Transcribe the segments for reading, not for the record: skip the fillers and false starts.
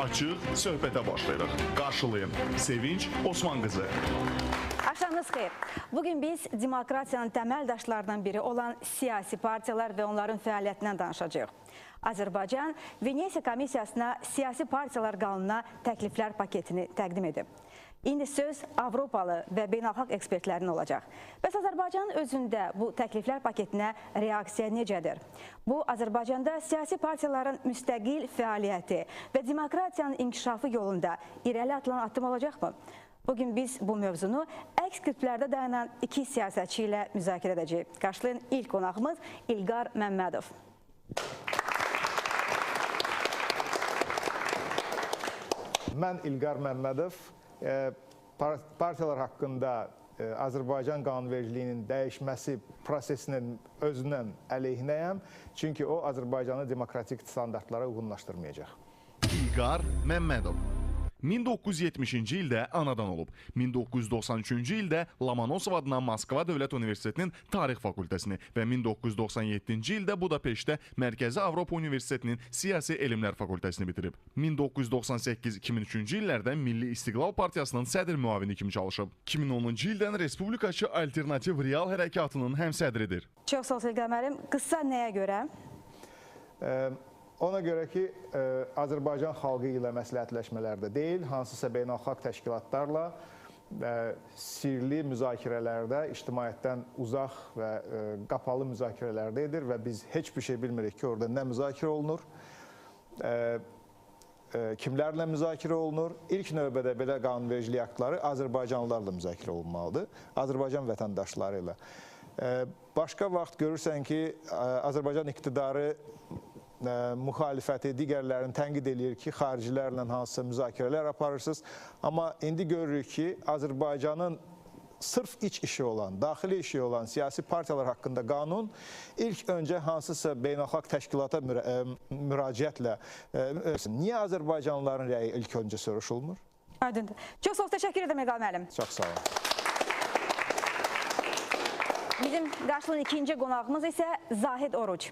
açıq söhbətə başlayırıq. Qarşılayın Sevinç Osman qızı. Axşamınız xeyir. Bugün biz demokratiyanın təməl daşlarından biri olan siyasi partiyalar və onların fəaliyyətindən danışacağıq. Azərbaycan Venesiya Komissiyasına siyasi partiyalar qanununa təkliflər paketini təqdim edib. İndi söz Avropalı və beynəlxalq ekspertlərin olacaq. Bəs Azərbaycanın özündə bu təkliflər paketinə reaksiya necədir? Bu, Azərbaycanda siyasi partiyaların müstəqil fəaliyyəti və demokratiyanın inkişafı yolunda irəli atılan addım olacaqmı? Bugün biz bu mövzunu əks qütblərdə dayanan iki siyasətçi ilə müzakirə edəcəyik. Qarşılayın ilk qonağımız İlqar Məmmədov. Mən İlqar Məmmədov. Partiyalar haqqında Azərbaycan qanunvericiliyinin dəyişməsi prosesinin özündən əleyhinəyəm. Çünki o, Azərbaycanı demokratik standartlara uyğunlaşdırmayacaq. İlqar Məmmədov 1970-ci ildə anadan olub. 1993-cü ildə Lomonosov adına Moskva Dövlət Universitetinin Tarix Fakültəsini və 1997-ci ildə Budapeştdə Mərkəzi Avropa Universitetinin Siyasi Elmlər Fakültəsini bitirib. 1998-2003-cü illərdə Milli İstiqlal Partiyasının sədr müavini kimi çalışıb. 2010-cu ildən Respublikaçı Alternativ Real Hərəkatının həmsədridir. Çox sağ olun İlqar müəllim. Qısa nəyə görə? Ona görə ki, Azərbaycan xalqı ilə məsləhətləşmələrdə deyil, hansısa beynəlxalq təşkilatlarla sirli müzakirələrdə, ictimaiyyətdən uzaq və qapalı müzakirələrdə edir və biz heç bir şey bilmirik ki, orada nə müzakirə olunur, kimlərlə müzakirə olunur. İlk növbədə belə qanunvericilik aktları Azərbaycanlılarla müzakirə olunmalıdır, Azərbaycan vətəndaşları ilə. Başqa vaxt görürsən ki, Azərbaycan iqtidarı müxalifəti, digərlərini tənqid edir ki, xaricilərlə hansısa müzakirələr aparırsınız. Amma indi görürük ki, Azərbaycanın sırf iç işi olan, daxili işi olan siyasi partiyalar haqqında qanun ilk öncə hansısa beynəlxalq təşkilata müraciətlə niyə Azərbaycanlıların rəyi ilk öncə soruşulmur? Aydındır. Çox sağ olun, təşəkkür edirəm İlqar müəllim. Çox sağ olun. Bizim qarşılayan ikinci qonağımız isə Zahid Oruc.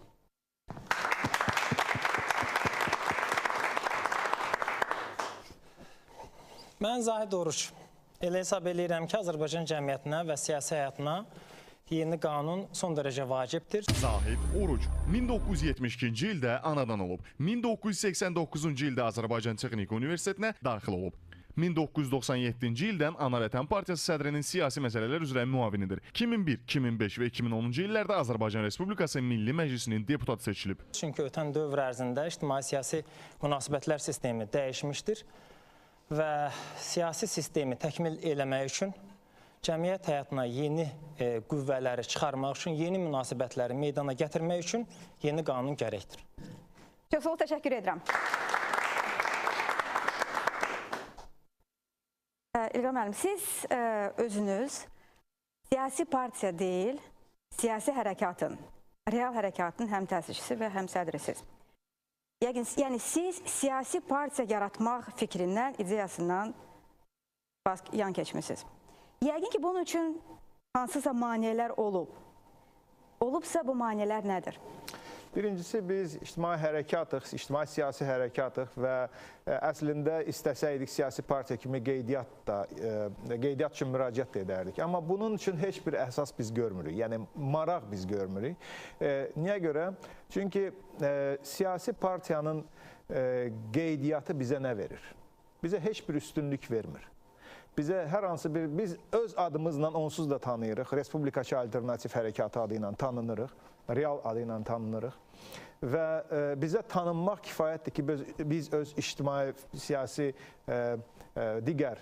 Mən Zahid Oruc. Elə hesab edirəm ki, Azərbaycan cəmiyyətinə və siyasi həyatına yeni qanun son dərəcə vacibdir. Zahid Oruc 1972-ci ildə anadan olub. 1989-cu ildə Azərbaycan Texniki Universitetinə daxil olub. 1997-ci ildən Ana Vətən Partiyası sədrinin siyasi məsələlər üzrə müavinidir. 2001, 2005 və 2010-cu illərdə Azərbaycan Respublikası Milli Məclisinin deputatı seçilib. Çünki ötən dövr ərzində ictimai-siyasi münasibətlər sistemi dəyişmişdir və siyasi sistemi təkmil eləmək üçün, cəmiyyət həyatına yeni qüvvələri çıxarmaq üçün, yeni münasibətləri meydana gətirmək üçün yeni qanun gərəkdir. Çox sağ olun, təşəkkür edirəm. İlqar müəllim, siz özünüz siyasi partiya deyil, siyasi hərəkatın, real hərəkatın həm təsisçisi və həm sədrisiniz. Yəni siz siyasi partiya yaratmaq fikrindən, ideyasından yan keçmişsiniz. Yəqin ki, bunun üçün hansısa maneələr olub. Olubsa bu maneələr nədir? Birincisi, biz ictimai hərəkatıq, ictimai siyasi hərəkatıq və əslində istəsəydik siyasi partiya kimi qeydiyyat üçün müraciət edərdik. Amma bunun üçün heç bir əsas biz görmürük, yəni maraq biz görmürük. Niyə görə? Çünki siyasi partiyanın qeydiyyatı bizə nə verir? Bizə heç bir üstünlük vermir. Bizə hər hansı bir, biz öz adımızla onsuz da tanıyırıq, Respublikaçı Alternativ Hərəkatı adı ilə tanınırıq, real adı ilə tanınırıq və bizə tanınmaq kifayətdir ki, biz öz ictimai, siyasi, digər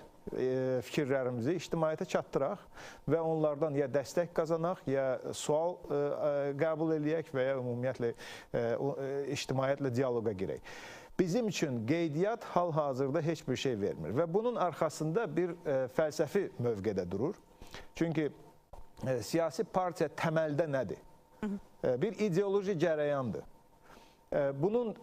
fikirlərimizi ictimaiyyətə çatdıraq və onlardan ya dəstək qazanaq, ya sual qəbul eləyək və ya ümumiyyətlə ictimaiyyətlə diyaloqa girək. Bizim üçün qeydiyyat hal-hazırda heç bir şey vermir və bunun arxasında bir fəlsəfi mövqedə durur. Çünki siyasi partiya təməldə nədir? Bir ideoloji cərəyandır. Bunun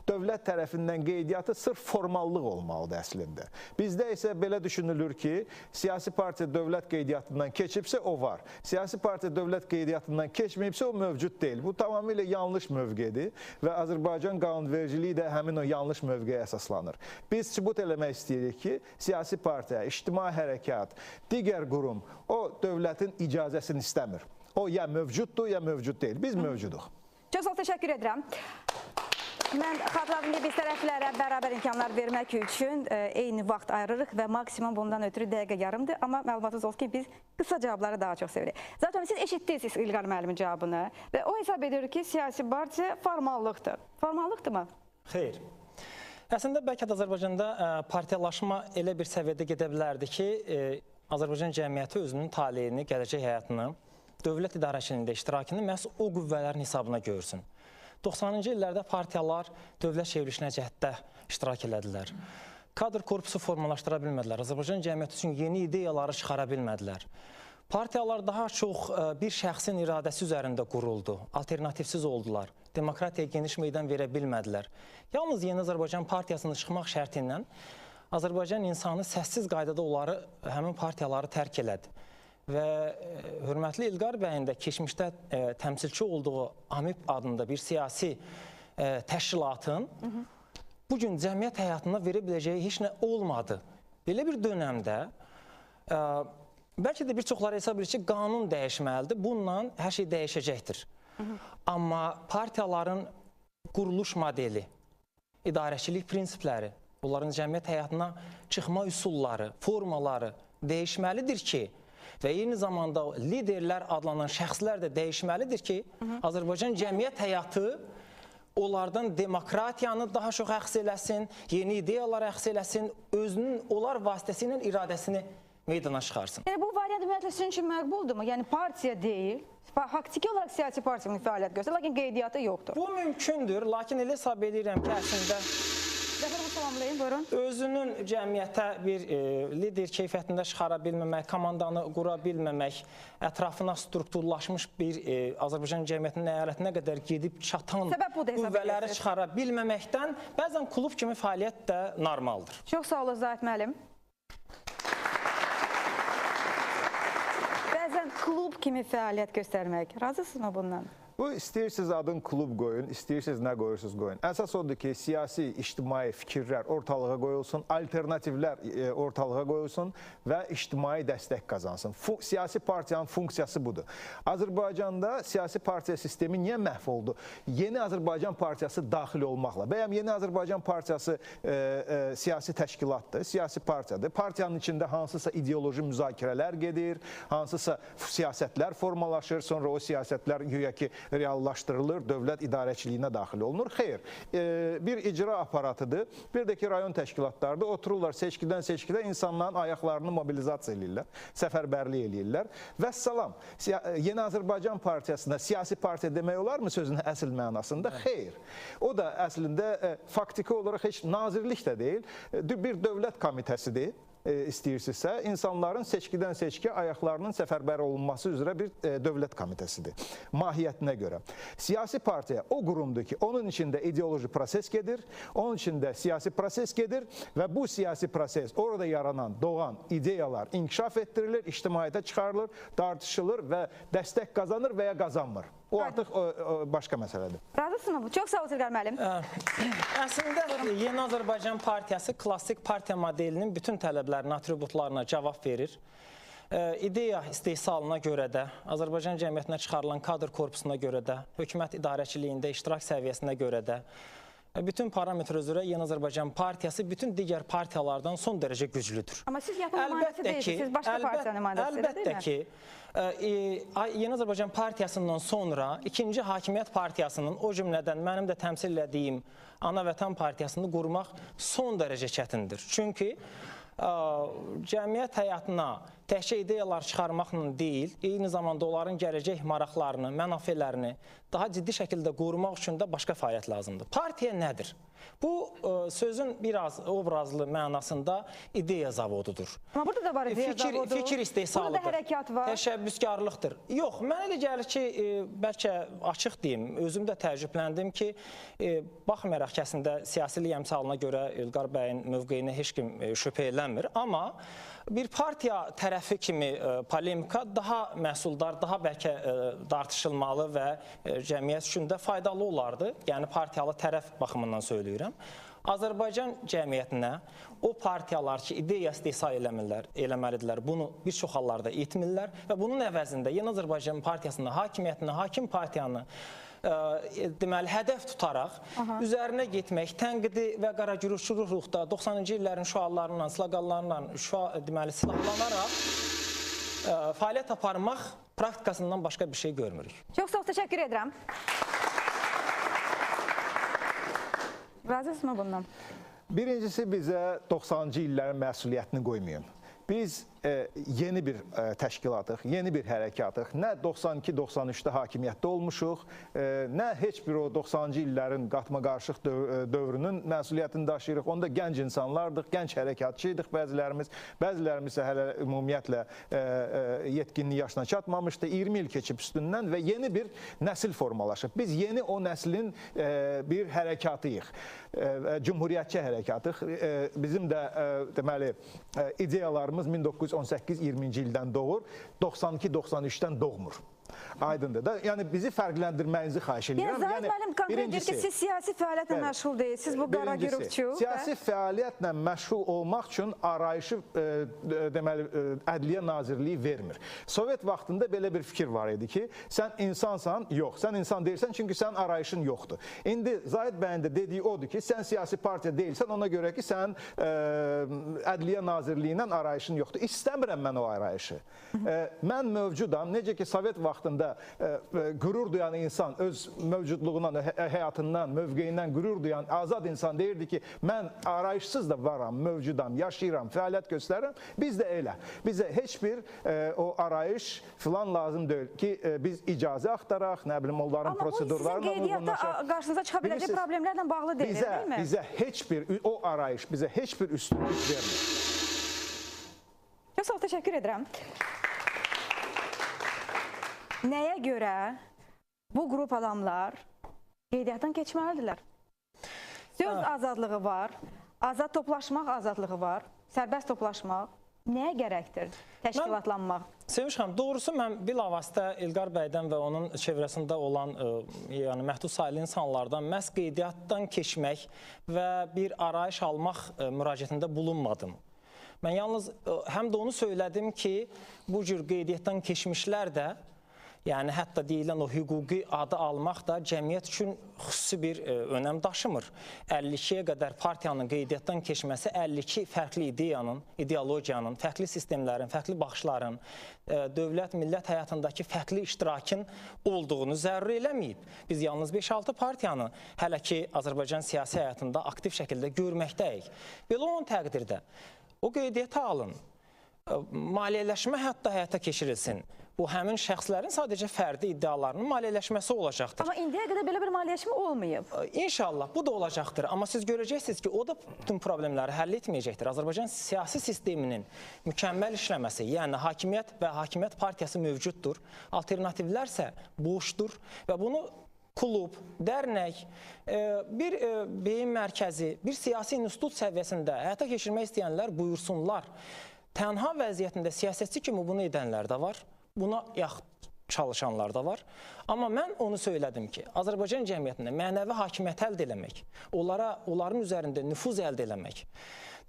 dövlət tərəfindən qeydiyyatı sırf formallıq olmalıdır əslində. Bizdə isə belə düşünülür ki, siyasi partiya dövlət qeydiyyatından keçibsə o var. Siyasi partiya dövlət qeydiyyatından keçməyibsə o mövcud deyil. Bu tamamilə yanlış mövqedir və Azərbaycan qanunvericiliyi də həmin o yanlış mövqeyə əsaslanır. Biz sübut eləmək istəyirik ki, siyasi partiya, ictimai hərəkat, digər qurum o dövlətin icazəsini istəmir. O ya mövcuddur, ya mövcud deyil. Biz mövcuduq. Çox sağ ol, təşəkkür edirəm. Mən xatırladım ki, biz tərəflərə bərabər imkanlar vermək üçün eyni vaxt ayırırıq və maksimum bundan ötürü dəqiqə yarımdır. Amma məlumatınız olsun ki, biz qısa cavabları daha çox sevirik. Zaten siz eşitdiniz İlqar müəllimin cavabını və o hesab edir ki, siyasi partiya formallıqdır. Formallıqdırmı? Xeyr. Əslində, bəlkə də Azərbaycanda partiyalaşma elə bir səviyyədə gedə bilərdi ki, Azərbaycan cəmiyyəti özünün taleyini, gələcək həyatını, dövlət idarəçiliyində iştirakını məhz o qüvvələrin hesabına görsün. 90-cı illərdə partiyalar dövlət çevrilişinə cəhddə iştirak elədilər. Kadr korpusu formalaşdıra bilmədilər. Azərbaycan cəmiyyəti üçün yeni ideyaları çıxara bilmədilər. Partiyalar daha çox bir şəxsin iradəsi üzərində quruldu. Alternativsiz oldular. Demokratiyaya geniş meydan verə bilmədilər. Yalnız Yeni Azərbaycan partiyasının çıxmaq şərti ilə Azərbaycan insanı səssiz qaydada onları, həmin partiyaları tərk elədi. Və hörmətli İlqar bəyin də keçmişdə təmsilçi olduğu AMİP adında bir siyasi təşkilatın bugün cəmiyyət həyatına verə biləcəyi heç nə olmadı. Belə bir dönəmdə bəlkə də bir çoxları hesab edir ki, qanun dəyişməlidir, bununla hər şey dəyişəcəkdir. Amma partiyaların quruluş modeli, idarəçilik prinsipləri, onların cəmiyyət həyatına çıxma üsulları, formaları dəyişməlidir ki, və eyni zamanda liderlər adlanan şəxslər də dəyişməlidir ki, Azərbaycan cəmiyyət həyatı onlardan demokratiyanı daha çox əks eləsin, yeni ideyalar əks eləsin, özünün onlar vasitəsilə iradəsini meydana çıxarsın. Yəni, bu variant ümumiyyətlə sizin üçün məqbuldurmu? Yəni, partiya deyil, faktiki olaraq siyasi partiyanın fəaliyyət göstərir, lakin qeydiyyatı yoxdur. Bu mümkündür, lakin elə hesab edirəm ki, əslində salamlayın, buyurun. Özünün cəmiyyətə bir lider keyfiyyətində çıxara bilməmək, komandanı qura bilməmək, ətrafına strukturlaşmış bir Azərbaycan cəmiyyətinin əyalətinə qədər gedib çatan qüvvələri çıxara bilməməkdən bəzən klub kimi fəaliyyət də normaldır. Çox sağ olun Zahid müəllim. Bəzən klub kimi fəaliyyət göstərmək. Razısınızmı bundan? Bu, istəyirsiniz adın klub qoyun, istəyirsiniz nə qoyursunuz qoyun. Əsas odur ki, siyasi, ictimai fikirlər ortalığa qoyulsun, alternativlər ortalığa qoyulsun və ictimai dəstək qazansın. Siyasi partiyanın funksiyası budur. Azərbaycanda siyasi partiya sistemi niyə məhv oldu? Yeni Azərbaycan partiyası daxil olmaqla. Bəyəm Yeni Azərbaycan partiyası siyasi təşkilatdır, siyasi partiyadır. Partiyanın içində hansısa ideoloji müzakirələr gedir, hansısa siyasətlər formalaşır, sonra o siyasətlər güya ki, reallaşdırılır, dövlət idarəçiliyinə daxil olunur. Xeyr, bir icra aparatıdır, bir də ki, rayon təşkilatlardır, otururlar seçkidən seçkidə insanların ayaqlarını mobilizasiya edirlər, səfərbərlik edirlər. Vəssalam, Yeni Azərbaycan partiyasına siyasi partiya demək olarmı sözün əsl mənasında? Xeyr. O da əslində faktiki olaraq heç nazirlik də deyil, bir dövlət komitəsidir. İstəyirsinizsə, insanların seçkidən seçkiyə ayaqlarının səfərbər olunması üzrə bir dövlət komitəsidir, mahiyyətinə görə. Siyasi partiya o qurumdur ki, onun içində ideoloji proses gedir, onun içində siyasi proses gedir və bu siyasi proses, orada yaranan, doğan ideyalar inkişaf etdirilir, ictimaiyyətə çıxarılır, tartışılır və dəstək qazanır və ya qazanmır. O artıq başqa məsələdir. Razısınız mı? Çox sağ olun İlqar müəllim. Əslində, Yeni Azərbaycan partiyası klassik partiya modelinin bütün tələblərinin, atributlarına cavab verir. İdeya istehsalına görə də, Azərbaycan cəmiyyətinə çıxarılan kadr korpusuna görə də, hökumət idarəçiliyində iştirak səviyyəsinə görə də, bütün parametr üzrə Yeni Azərbaycan partiyası bütün digər partiyalardan son dərəcə güclüdür. Amma siz yaxın nümayəndəsi deyilsiniz, siz başqa partiya nümayəndəsidir, deyil mi? Əlbəttə ki, Yeni Azərbaycan partiyasından sonra ikinci hakimiyyət partiyasının, o cümlədən mənim də təmsil etdiyim Ana Vətən partiyasını qurmaq son dərəcə çətindir. Çünki cəmiyyət həyatına təkcə ideyalar çıxarmaqla deyil, eyni zamanda onların gələcək maraqlarını, mənafələrini daha ciddi şəkildə qorumaq üçün də başqa fəaliyyət lazımdır. Partiya nədir? Bu sözün biraz obrazlı mənasında ideya zavodudur. Amma burada da var ideya zavodu. Fikir istehsalıdır. Burada da hərəkat var. Təşəbbüskarlıqdır. Yox, mənə elə gəlir ki, bəlkə açıq deyim, özüm də təəccübləndim ki, baxmayaraq ki, əslində siyasilik əmsalına görə İlqar bəyin mövqeyini heç kim şübhə eləmir, amma bir partiya tərəfi kimi polemika daha məhsuldar, daha bəlkə dartışılmalı və cəmiyyət üçün də faydalı olardı. Yəni partiyalı tərəf baxımından söyləyirəm. Azərbaycan cəmiyyətinə o partiyalar ki, ideya istehsal eləməlidirlər, bunu bir çox hallarda etmirlər və bunun əvəzində Yeni Azərbaycan Partiyasının hakimiyyətinə, hakim partiyanı deməli, hədəf tutaraq üzərinə getmək, tənqidi və qaragürüşçülükdə 90-cı illərin şüarlarla, sloqanlarla deməli, silahlanaraq fəaliyyət aparmaq praktikasından başqa bir şey görmürük. Çox sağ ol, təşəkkür edirəm. Razısınız mı bundan? Birincisi bizə 90-cı illərin məsuliyyətini qoymayın. Biz yeni bir təşkilatıq, yeni bir hərəkatıq. Nə 92-93-də hakimiyyətdə olmuşuq, nə heç bir o 90-cı illərin qatma-qarışıq dövrünün məsuliyyətini daşıyırıq. Onda gənc insanlardıq, gənc hərəkatçıydıq bəzilərimiz hələ ümumiyyətlə yetkinlik yaşına çatmamışdı. 20 il keçib üstündən və yeni bir nəsil formalaşıb. Biz yeni o nəslin bir hərəkatıyıq, cümhuriyyətçi hərəkatıq. Bizim də deməli ideyalarımız 1918-20-ci ildən doğur, 92-93-dən doğmur. Aydındır da. Yəni bizi fərqləndirməyinizi xahiş edirəm. Zahid müəllim konkret deyir ki, siz siyasi fəaliyyətlə məşğul deyilsiniz, bu qaragürükçü. Siyasi fəaliyyətlə məşğul olmaq üçün arayışı deməli Ədliyyə Nazirliyi vermir. Sovet vaxtında belə bir fikir var idi ki, sən insansan, yox, sən insan deyilsən çünki sənin arayışın yoxdur. İndi Zahid bəyin də dediyi odur ki, sən siyasi partiya deyilsən, ona görə ki, sən Ədliyyə Nazirliyi ilə arayışın yoxdur. İstəmirəm mən o arayışı. Mən mövcudam, necə ki, Sovet vaxtında qürur duyan insan öz mövcudluğundan, həyatından, mövqeyindən qürur duyan azad insan deyirdi ki, mən arayışsız da varam, mövcudam, yaşayıram, fəaliyyət göstərirəm. Biz də elə. Bizə heç bir o arayış filan lazım deyil ki, biz icazə axtaraq, nə bilim, onların prosedurlarına uyğunlaşaq. Amma bu sizin qeydiyyatda qarşınıza çıxa biləcək problemlərlə bağlı deyil, değil mi? Bizə heç bir, o arayış bizə heç bir üstünlük vermir. Çox sağ ol, təşəkkür edirəm. Nəyə görə bu qrup adamlar qeydiyyatdan keçməlidirlər? Söz azadlığı var, azad toplaşmaq azadlığı var, sərbəst toplaşmaq. Nəyə gərəkdir təşkilatlanmaq? Sevinç xanım, doğrusu mən bilavasitə İlqar bəydən və onun çevrəsində olan yəni məhdud sayılı insanlardan məhz qeydiyyatdan keçmək və bir arayış almaq müraciətində bulunmadım. Mən yalnız həm də onu söylədim ki, bu cür qeydiyyatdan keçmişlər də, yəni hətta deyilən o hüquqi adı almaq da cəmiyyət üçün xüsusi bir önəm daşımır. 52-yə qədər partiyanın qeydiyyatdan keçməsi 52 fərqli ideyanın, ideologiyanın, fərqli sistemlərin, fərqli baxışların, dövlət, millət həyatındakı fərqli iştirakın olduğunu zəruri eləməyib. Biz yalnız 5-6 partiyanı hələ ki Azərbaycan siyasi həyatında aktiv şəkildə görməkdəyik. Belə olan təqdirdə o qeydiyyata alın, maliyyələşmə hətta həyata keçirilsin. Bu, həmin şəxslərin sadəcə fərdi iddialarının maliyyələşməsi olacaqdır. Amma indiyə qədər belə bir maliyyələşmə olmayıb. İnşallah, bu da olacaqdır. Amma siz görəcəksiniz ki, o da bütün problemləri həll etməyəcəkdir. Azərbaycan siyasi sisteminin mükəmməl işləməsi, yəni hakimiyyət və hakimiyyət partiyası mövcuddur. Alternativlər isə boşdur və bunu klub, dərnək, bir beyin mərkəzi, bir siyasi institut səviyyəsində həyata keçirmək istəyənlər buyursunlar. Tənha vəziyyətində siyasətçi kimi bunu edənlər də var, buna çalışanlar da var. Amma mən onu söylədim ki, Azərbaycan cəmiyyətində mənəvi hakimiyyət əldə eləmək, onların üzərində nüfuz əldə eləmək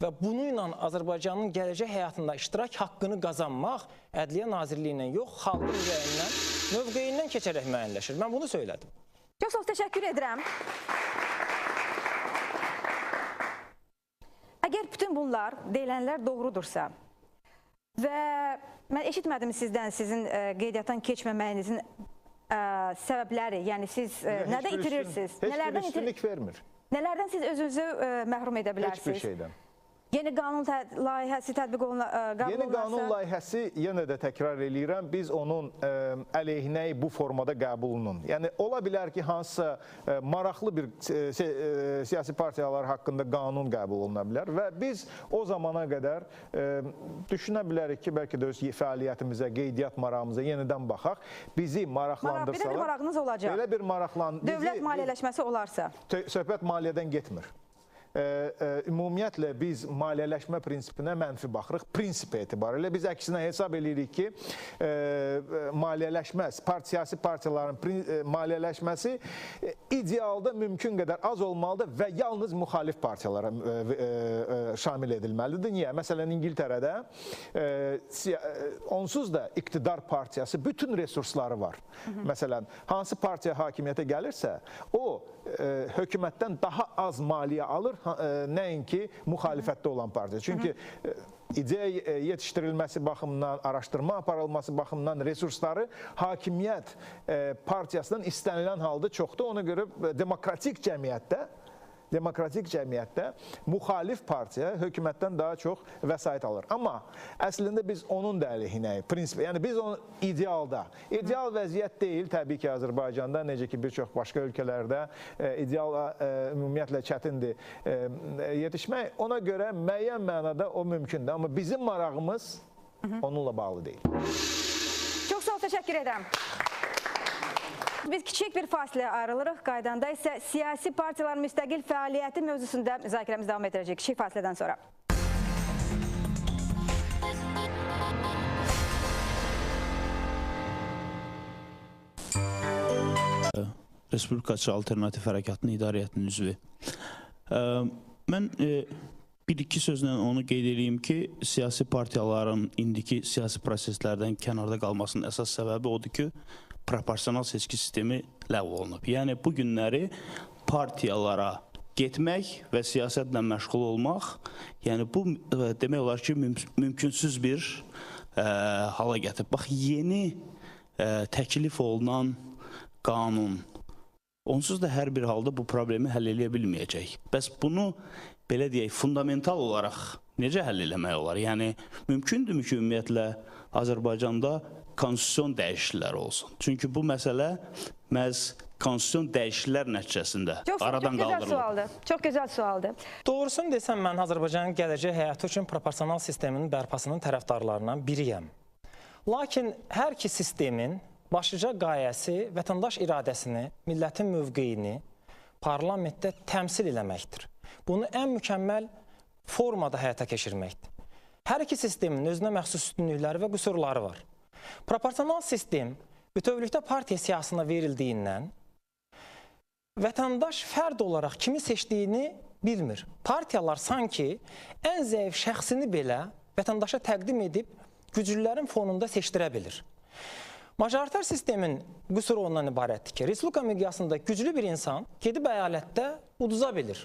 və bunu ilə Azərbaycanın gələcək həyatında iştirak haqqını qazanmaq Ədliyyə Nazirliyinə yox, xalqın üzərindən, mövqeyindən keçərək müəyyənləşir. Mən bunu söylədim. Çox sağ ol, təşəkkür edirəm. Əgər bütün bunlar deyilənlər doğrudursa və mən eşitmədim sizdən sizin qeydiyyatdan keçməməyinizin səbəbləri, yəni siz nədə itirirsiniz? Heç bir üstünlük vermir. Nələrdən siz özünüzü məhrum edə bilərsiniz? Heç bir şeydən. Yeni qanun layihəsi tətbiq olunarsa? Yeni qanun layihəsi, yenə də təkrar eləyirəm, biz onun əleyhinə bu formada qəbulunun. Yəni, ola bilər ki, hansısa maraqlı bir siyasi partiyalar haqqında qanun qəbul oluna bilər və biz o zamana qədər düşünə bilərik ki, bəlkə də öz fəaliyyətimizə, qeydiyyat marağımıza yenidən baxaq. Bizi maraqlandırsalar... Belə bir marağınız olacaq. Belə bir maraqlandırsalar... Dövlət maliyyələşməsi olarsa? Söhbət maliyyədən getmir. Ümumiyyətlə biz maliyyələşmə prinsipinə mənfi baxırıq, prinsip etibarilə. Biz əksinə hesab edirik ki, maliyyələşmə, siyasi partiyaların maliyyələşməsi idealda mümkün qədər az olmalıdır və yalnız müxalif partiyalara şamil edilməlidir. Niyə? Məsələn, İngiltərədə onsuz da iqtidar partiyası bütün resursları var. Məsələn, hansı partiya hakimiyyətə gəlirsə, o hökumətdən daha az maliyyə alır, nəinki müxalifətdə olan partiya. Çünki ideya yetişdirilməsi baxımından, araşdırma aparılması baxımından resursları hakimiyyət partiyasından istənilən halda çoxdur. Ona görə demokratik cəmiyyətdə müxalif partiya hökumətdən daha çox vəsait alır. Amma əslində biz onun da əleyhinəyik, prinsip. Yəni biz onu ideal vəziyyət deyil, təbii ki, Azərbaycanda, necə ki, bir çox başqa ölkələrdə ideal ümumiyyətlə çətindir yetişmək. Ona görə müəyyən mənada o mümkündür. Amma bizim marağımız onunla bağlı deyil. Çox sağ ol, təşəkkür edirəm. Biz kiçik bir fasiləyə ayrılırıq. Qaydanda isə siyasi partiyaların müstəqil fəaliyyəti mövzusunda müzakirəmiz davam edəcək. Kiçik fasilədən sonra. Respublikaçı Alternativ Hərəkatının idarəyyətinin üzvü. Mən bir-iki sözlə onu qeyd edeyim ki, siyasi partiyaların indiki siyasi proseslərdən kənarda qalmasının əsas səbəbi odur ki, proporsional seçki sistemi ləğv olunub. Yəni, bu günləri partiyalara getmək və siyasətlə məşğul olmaq, yəni bu demək olar ki, mümkünsüz bir hala gətirib. Bax, yeni təklif olunan qanun, onsuz da hər bir halda bu problemi həll edə bilməyəcək. Bəs bunu, belə deyək, fundamental olaraq necə həll eləmək olar? Yəni, mümkündürmü ki, ümumiyyətlə, Azərbaycanda konstitusiyon dəyişiklikləri olsun. Çünki bu məsələ məhz konstitusiyon dəyişikliklər nəticəsində aradan qaldırılır. Çox gözəl sualdır. Doğrusunu desəm, mən Azərbaycanın gələcək həyatı üçün proporsional sisteminin bərpasının tərəfdarlarından biriyəm. Lakin hər iki sistemin başlıca qayəsi vətəndaş iradəsini, millətin mövqeyini parlamentdə təmsil eləməkdir. Bunu ən mükəmməl formada həyata keçirməkdir. Hər iki sistemin özünə məxsus üstünlükləri və qüsurları var. Proporsional sistem bütövlükdə partiya siyasına verildiyindən vətəndaş fərd olaraq kimi seçdiyini bilmir. Partiyalar sanki ən zəif şəxsini belə vətəndaşa təqdim edib güclülərin fonunda seçdirə bilir. Majoritar sistemin qüsuru ondan ibarətdir ki, respublika miqyasında güclü bir insan gedib əyalətdə uduza bilir.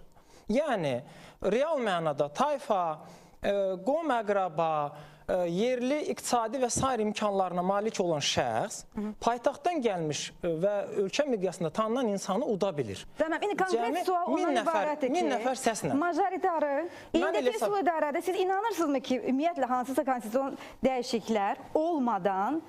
Yəni, real mənada tayfa, qom əqraba, yerli iqtisadi və sair imkanlarına malik olan şəxs paytaxtdan gəlmiş və ölkə miqyasında tanınan insanı uda bilir. Tamam, indi konkret sual ondan ibarətdir ki, 1000 nəfər səslə. Majoritarı, indiki respublika idarədə siz inanırsınızmı ki, ümumiyyətlə hansısa konstitusiyon dəyişikliklər olmadan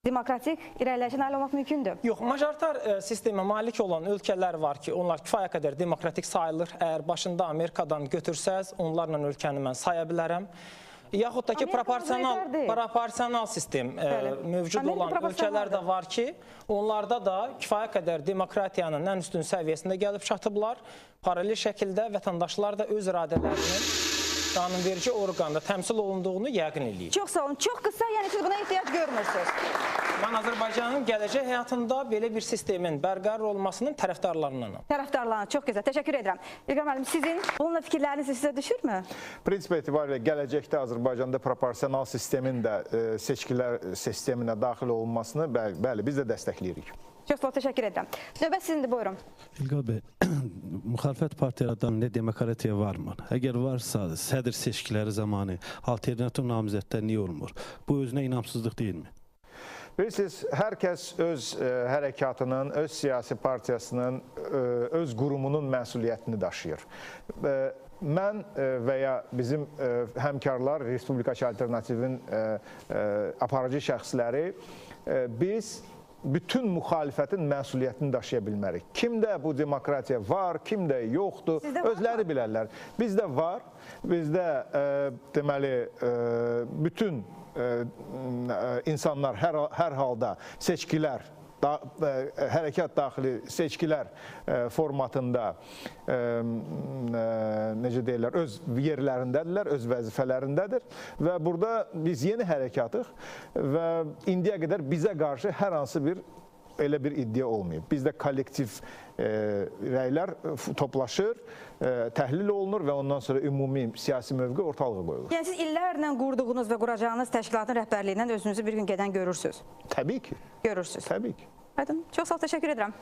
demokratik irəliləyişə nail olmaq mümkündür? Yox, majoritar sistemə malik olan ölkələr var ki, onlar kifayət qədər demokratik sayılır. Əgər başında Amerikadan götürsəz, onlarla ölkəni mən saya bilərəm. Yaxud da ki, proporsional sistem mövcud olan ölkələr də var ki, onlarda da kifayət qədər demokratiyanın ən üstün səviyyəsində gəlib çatıblar. Paralel şəkildə vətəndaşlar da öz iradələrinin qanunverici orqanda təmsil olunduğunu yəqin eləyir. Çox sağ olun. Çox qısa, yəni siz buna ehtiyac görmürsünüz. Mən Azərbaycanın gələcək həyatında belə bir sistemin bərqərar olmasının tərəfdarlarındanam. Tərəfdarlarına çox gözəl. Təşəkkür edirəm. İlqar müəllim, sizin bununla fikirləriniz sizə düşürmü? Prinsip etibarilə gələcəkdə Azərbaycanda proporsional sistemin də seçkilər sisteminə daxil olunmasını bəli, biz də dəstəkləyirik. Çox sağ ol, təşəkkür edirəm. Növbət sizindir, buyurun. İlqar bəy, müxalifət partiyalardan nə demokratiya varmı? Əgər varsa, sədr seçkiləri zamanı alternativ namizədlər niyə olmur? Bu özünə inamsızlıq deyilmi? Bilirsiniz, hər kəs öz hərəkatının, öz siyasi partiyasının, öz qurumunun məsuliyyətini daşıyır. mən və ya bizim həmkarlar, Respublikaçı Alternativin aparıcı şəxsləri biz bütün müxalifətin məsuliyyətini daşıya bilmərik. Kimdə bu demokratiya var, kimdə yoxdur, özləri bilərlər. Bizdə var, bizdə deməli bütün insanlar hər halda seçkilər, hərəkat daxili seçkilər formatında necə deyirlər, öz yerlərindədirlər, öz vəzifələrindədir və burada biz yeni hərəkatıq və indiyə qədər bizə qarşı hər hansı bir elə bir iddia olmayıb. Bizdə kollektiv rəylər toplaşır, təhlil olunur və ondan sonra ümumi siyasi mövqe ortalığa qoyulur. Yəni siz illərlə qurduğunuz və quracağınız təşkilatın rəhbərliyindən özünüzü bir gün gedən görürsünüz? Təbii ki. Görürsünüz. Təbii ki. Aydın. Çox sağ ol, təşəkkür edirəm.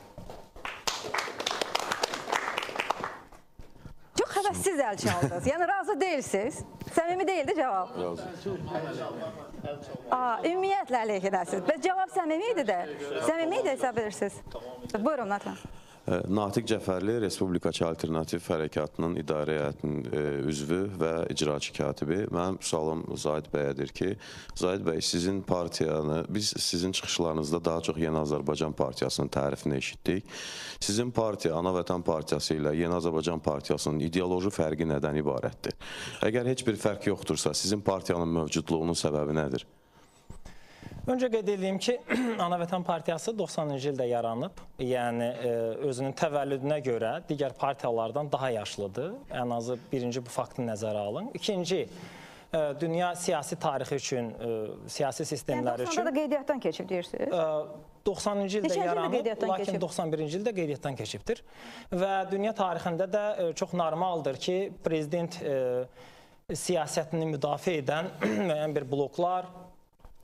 Çox həvəssiz əl çaldınız. Yəni razı deyilsiniz. Səmimi deyildi cavab. Ümumiyyətlə əleyhinəsiz. Bəs cavab səmimi idi də. Səmimi idi hesab edirsiniz. Buyurun, Natan. Natiq Cəfərli, Respublikaçı Alternativ Hərəkatının İdarə Heyətinin üzvü və icraçı katibi. Mənim sualım Zahid bəyədir ki, Zahid bəy, sizin partiyanı, biz sizin çıxışlarınızda daha çox Yeni Azərbaycan Partiyasının tərifini eşitdik. Sizin partiya, Ana Vətən Partiyası ilə Yeni Azərbaycan Partiyasının ideoloji fərqi nədən ibarətdir? Əgər heç bir fərq yoxdursa, sizin partiyanın mövcudluğunun səbəbi nədir? Öncə qeyd edeyim ki, Ana Vətən Partiyası 90-cı ildə yaranıb. Yəni, özünün təvəllüdünə görə digər partiyalardan daha yaşlıdır. Ən azı birinci bu faktı nəzərə alın. İkinci, dünya siyasi tarixi üçün, siyasi sistemləri üçün... 90-da da qeydiyyatdan keçib deyirsiniz? 90-cı ildə yaranıb, lakin 91-ci ildə qeydiyyatdan keçibdir. Və dünya tarixində də çox normaldır ki, prezident siyasətini müdafiə edən müəyyən bir bloklar,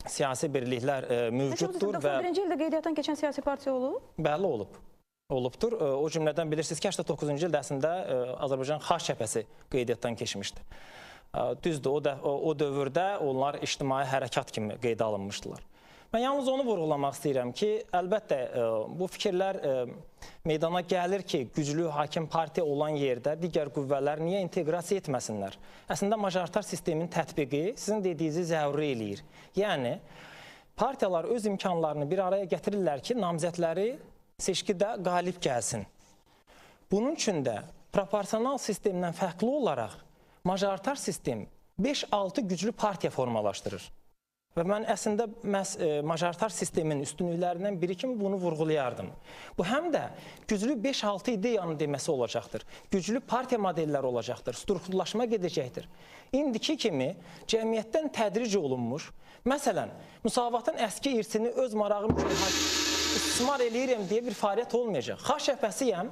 siyasi birliklər mövcuddur və... 91-ci ildə qeydiyyatdan keçən siyasi partiya olub? Bəli, olub. Olubdur. O cümlədən bilirsiniz ki, 89-cu ildə əslində Azərbaycan Xaç Cəbhəsi qeydiyyatdan keçmişdi. Düzdür, o dövrdə onlar ictimai hərəkat kimi qeydə alınmışdılar. Mən yalnız onu vurğulamaq istəyirəm ki, əlbəttə bu fikirlər meydana gəlir ki, güclü hakim partiya olan yerdə digər qüvvələr niyə inteqrasiya etməsinlər? Əslində, majoritar sistemin tətbiqi sizin dediyinizi zəruri eləyir. Yəni, partiyalar öz imkanlarını bir araya gətirirlər ki, namizədləri seçkidə qalib gəlsin. Bunun üçün də proporsional sistemdən fərqli olaraq majoritar sistem 5-6 güclü partiya formalaşdırır. Və mən əslində majoritar sistemin üstünlüklərindən biri kimi bunu vurğulayardım. Bu həm də güclü 5-6 ideyanın deməsi olacaqdır. Güclü partiya modelləri olacaqdır. Strukturlaşma gedəcəkdir. İndiki kimi cəmiyyətdən tədric olunmuş, məsələn, müsavatın əski irsini öz marağım üçün istismar eləyirəm deyə bir fəaliyyət olmayacaq. Xaç cəbhəsiyəm,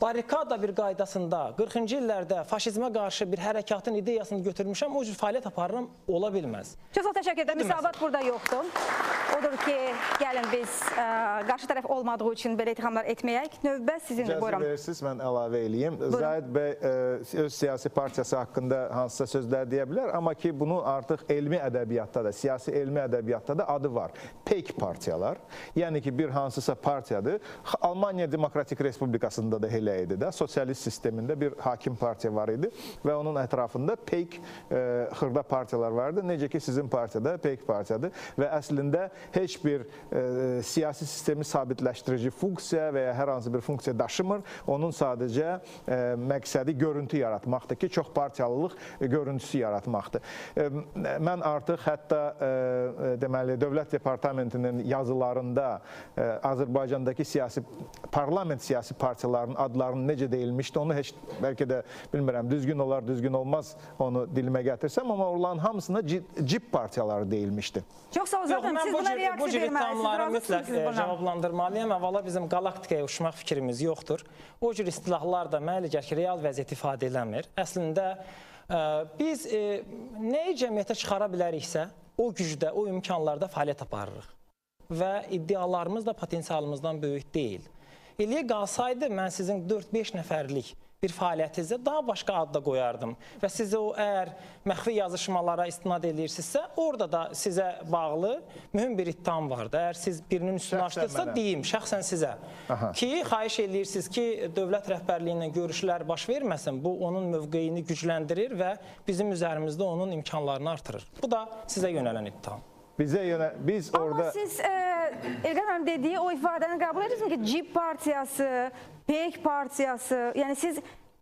barikada bir qaydasında 40-cı illərdə faşizmə qarşı bir hərəkatın ideyasını götürmüşəm, o cür fəaliyyət aparıram, ola bilməz. Çox sağ təşəkkür edirəm. Müsavat burada yoxdur. Odur ki, gəlin biz qarşı tərəf olmadığı üçün belə ittihamlar etməyək. Növbə sizindir, buyuram. İcazə verirsiniz, mən əlavə eləyim. Zahid bəy öz siyasi partiyası haqqında hansısa sözlər deyə bilər, amma ki, bunun artıq elmi ədəbiyyatda da, siyasi elmi ədəbiyyatda da adı var. Peyk partiyalar. Yəni ki, bir hansısa partiyadır. Almaniya Demokratik Respublikasında da elə idi də. Sosialist sistemində bir hakim partiya var idi və onun ətrafında peyk xırda partiyalar vardı. Necə ki, sizin partiyada peyk partiyadır və əslində heç bir siyasi sistemi sabitləşdirici funksiya və ya hər hansı bir funksiya daşımır. Onun sadəcə məqsədi görüntü yaratmaqdır ki, çox partiyalılıq görüntüsü yaratmaqdır. Mən artıq hətta deməli, Dövlət Departamentinin yazılarında Azərbaycandakı parlament siyasi partiyalarının adlarının necə deyilmişdi, onu heç bəlkə də bilmirəm, düzgün olar, düzgün olmaz onu dilimə gətirsəm, amma onların hamısına cip partiyaları deyilmişdi. Çox sağ ol, zaten siz buna reaksiya verməlisiniz, mütləq cavablandırmalıyam. Əvvəla bizim qalaktikaya uçmaq fikrimiz yoxdur. O cür istilahlar da mənə gəlir ki, real vəziyyət ifadə eləmir. Əslində, biz nəyi cəmiyyətə çıxara biləriksə, o gücdə, o imkanlarda fəaliyyət aparırıq. Və iddialarımız da potensialımızdan böyük deyil. Eləyə qalsaydı, mən sizin 4-5 nəfərlik bir fəaliyyətinizdə daha başqa adda qoyardım. Və sizi o əgər məxfi yazışmalara istinad edirsinizsə, orada da sizə bağlı mühüm bir ittiham vardı. Əgər siz birinin üstünü açdırsa, deyim, şəxsən sizə. Ki, xahiş edirsiniz ki, dövlət rəhbərliyi ilə görüşlər baş verməsin. Bu, onun mövqeyini gücləndirir və bizim üzərimizdə onun imkanlarını artırır. Bu da sizə yönələn ittiham. Biz orada... Amma siz İlqar Hanım dediyi o ifadəni qəbul edirsiniz ki, CİP partiyası, PEK partiyası, yəni siz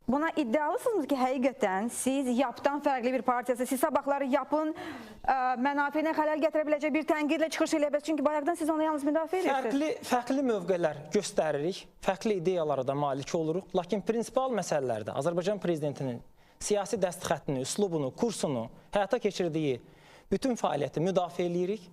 buna iddialısınız ki, həqiqətən siz YAP-dan fərqli bir partiyası, siz sabahları YAP-ın mənafeyinə xələl gətirə biləcək bir tənqidlə çıxış eləyə çünki bayaqdan siz onu yalnız müdafiə edirsiniz. Fərqli mövqelər göstəririk, fərqli ideyalara da malik oluruq, lakin prinsipal məsələlərdə Azərbaycan prezidentinin siyasi dəstxətini, üslubunu, kursunu həyata keçirdiyi bütün fəaliyyəti müdafiə edirik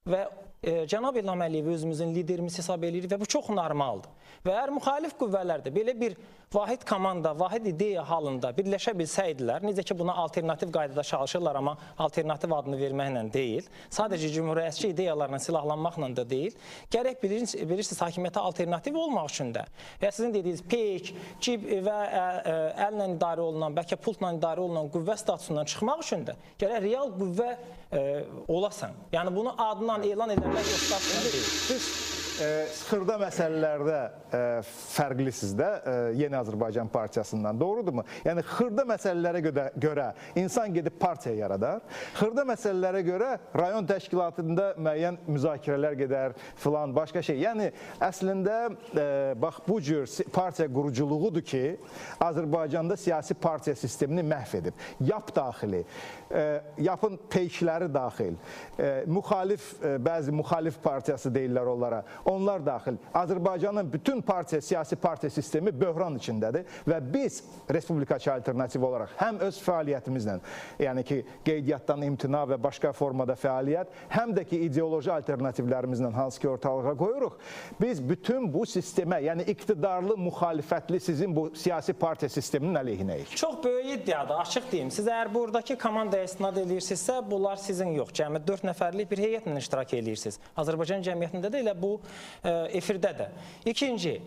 və Cənab İlham Əliyevi özümüzün liderimiz hesab edirik və bu çox normaldır. Və əgər müxalif qüvvələrdə belə bir vahid komanda, vahid ideya halında birləşə bilsəydilər, necə ki buna alternativ qaydada çalışırlar, amma alternativ adını verməklə deyil, sadəcə cümhuriyyətçi ideyalarla silahlanmaqla da deyil, gərək bilirsiniz hakimiyyətə alternativ olmaq üçün də və sizin dediyiniz PEK, CİP və əllə idarə olunan, bəlkə pultla idarə olunan qüvvə statusundan çıxmaq üçün də gərək real qüvvə olasan. Yəni bunu adından elan edilmək o statusunda deyil. Siz xırda məsələlərdə fərqlisiniz də Yeni Azərbaycan Partiyasından, doğrudurmu? Yəni xırda məsələlərə görə insan gedib partiya yaradar, xırda məsələlərə görə rayon təşkilatında müəyyən müzakirələr gedər, filan, başqa şey. Yəni əslində bax bu cür partiya quruculuğudur ki, Azərbaycanda siyasi partiya sistemini məhv edib. YAP daxili, YAP-ın peykləri daxil, bəzi müxalif partiyası deyirlər onlara, onlar daxil. Azərbaycanın bütün siyasi partiya sistemi böhran içindədir və biz Respublikaçı alternativ olaraq həm öz fəaliyyətimizlə, yəni ki, qeydiyyatdan imtina və başqa formada fəaliyyət, həm də ki, ideoloji alternativlərimizlə hansı ki, ortalığa qoyuruq, biz bütün bu sistemə, yəni iqtidarlı, müxalifətli sizin bu siyasi partiya sisteminin əleyhinəyik. Çox böyük iddiadır, açıq deyim. Siz əgər buradakı komandaya istinad edirsinizsə, bunlar sizin yox. Cəmi 4 nəfərlik bir heyətlə iştirak edirsiniz. Azərbaycan cəmiyyətində də elə bu efirdə də. İkinci,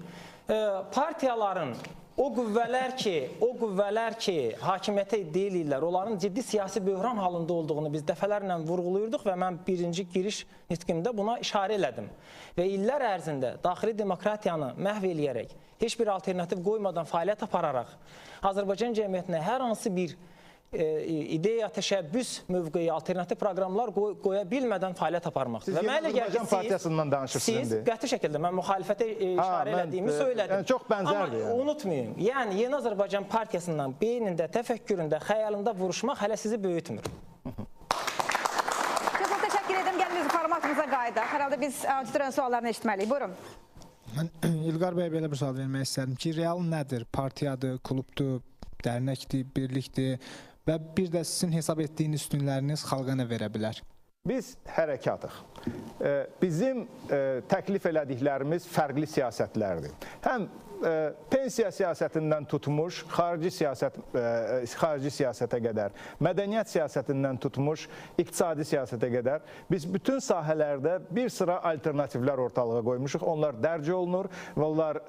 partiyaların o qüvvələr ki, hakimiyyətə iddia edirlər, onların ciddi siyasi böhran halında olduğunu biz dəfələrlə vurğuluyurduq və mən birinci giriş nitqimdə buna işarə elədim. Və illər ərzində daxili demokratiyanı məhv eləyərək, heç bir alternativ qoymadan fəaliyyət apararaq, Azərbaycan cəmiyyətinə hər hansı bir ideya, təşəbbüs mövqeyi, alternativ proqramlar qoya bilmədən fəaliyyət aparmaqdır. Siz Yeni Azərbaycan Partiyasından danışırsınız. Siz qəti şəkildə mən müxalifətə işarə elədiyimi söylədim. Çox bənzərdir. Amma unutmayın, yəni Yeni Azərbaycan Partiyasından beynində, təfəkküründə, xəyalında vuruşmaq hələ sizi böyütmür. Çox təşəkkür edirəm. Gəlin biz formatımıza qayıdaq. Hər halda biz auditoriyonun suallarını eşitməliyik. Buyurun. Mən İlqar bəyə belə bir sual vermək istərdim ki, real nədir? Partiyadır, klubdur, dərnəkdir, birlikdir və bir də sizin hesab etdiyiniz üstünləriniz xalqa nə verə bilər? Biz hərəkatıq. Bizim təklif elədiklərimiz fərqli siyasətlərdir. Həm pensiya siyasətindən tutmuş, xarici siyasətə qədər, mədəniyyət siyasətindən tutmuş, iqtisadi siyasətə qədər biz bütün sahələrdə bir sıra alternativlər ortalığa qoymuşuq. Onlar dərc olunur və onlar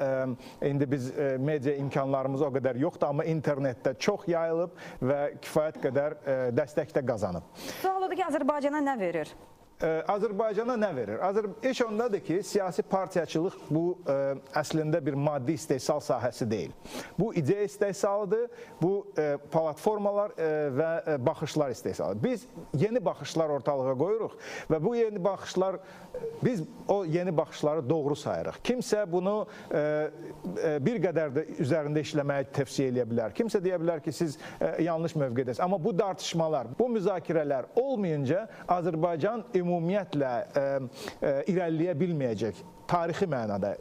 indi biz media imkanlarımız o qədər yoxdur, amma internetdə çox yayılıb və kifayət qədər dəstək də qazanıb. Sual odur ki, Azərbaycana nə verir? Azərbaycana nə verir? İş ondadır ki, siyasi partiyaçılıq bu əslində bir maddi istehsal sahəsi deyil. Bu ideya istehsalıdır, bu platformalar və baxışlar istehsalıdır. Biz yeni baxışlar ortalığa qoyuruq və bu yeni baxışlar, biz o yeni baxışları doğru sayırıq. Kimsə bunu bir qədər də üzərində işləməyi tövsiyə edə bilər. Kimsə deyə bilər ki, siz yanlış mövqedəsiniz. Amma bu tartışmalar, bu müzakirələr olmayınca Azərbaycan ümumiyyətlə irəliləyə bilməyəcək. Tarixi mənada,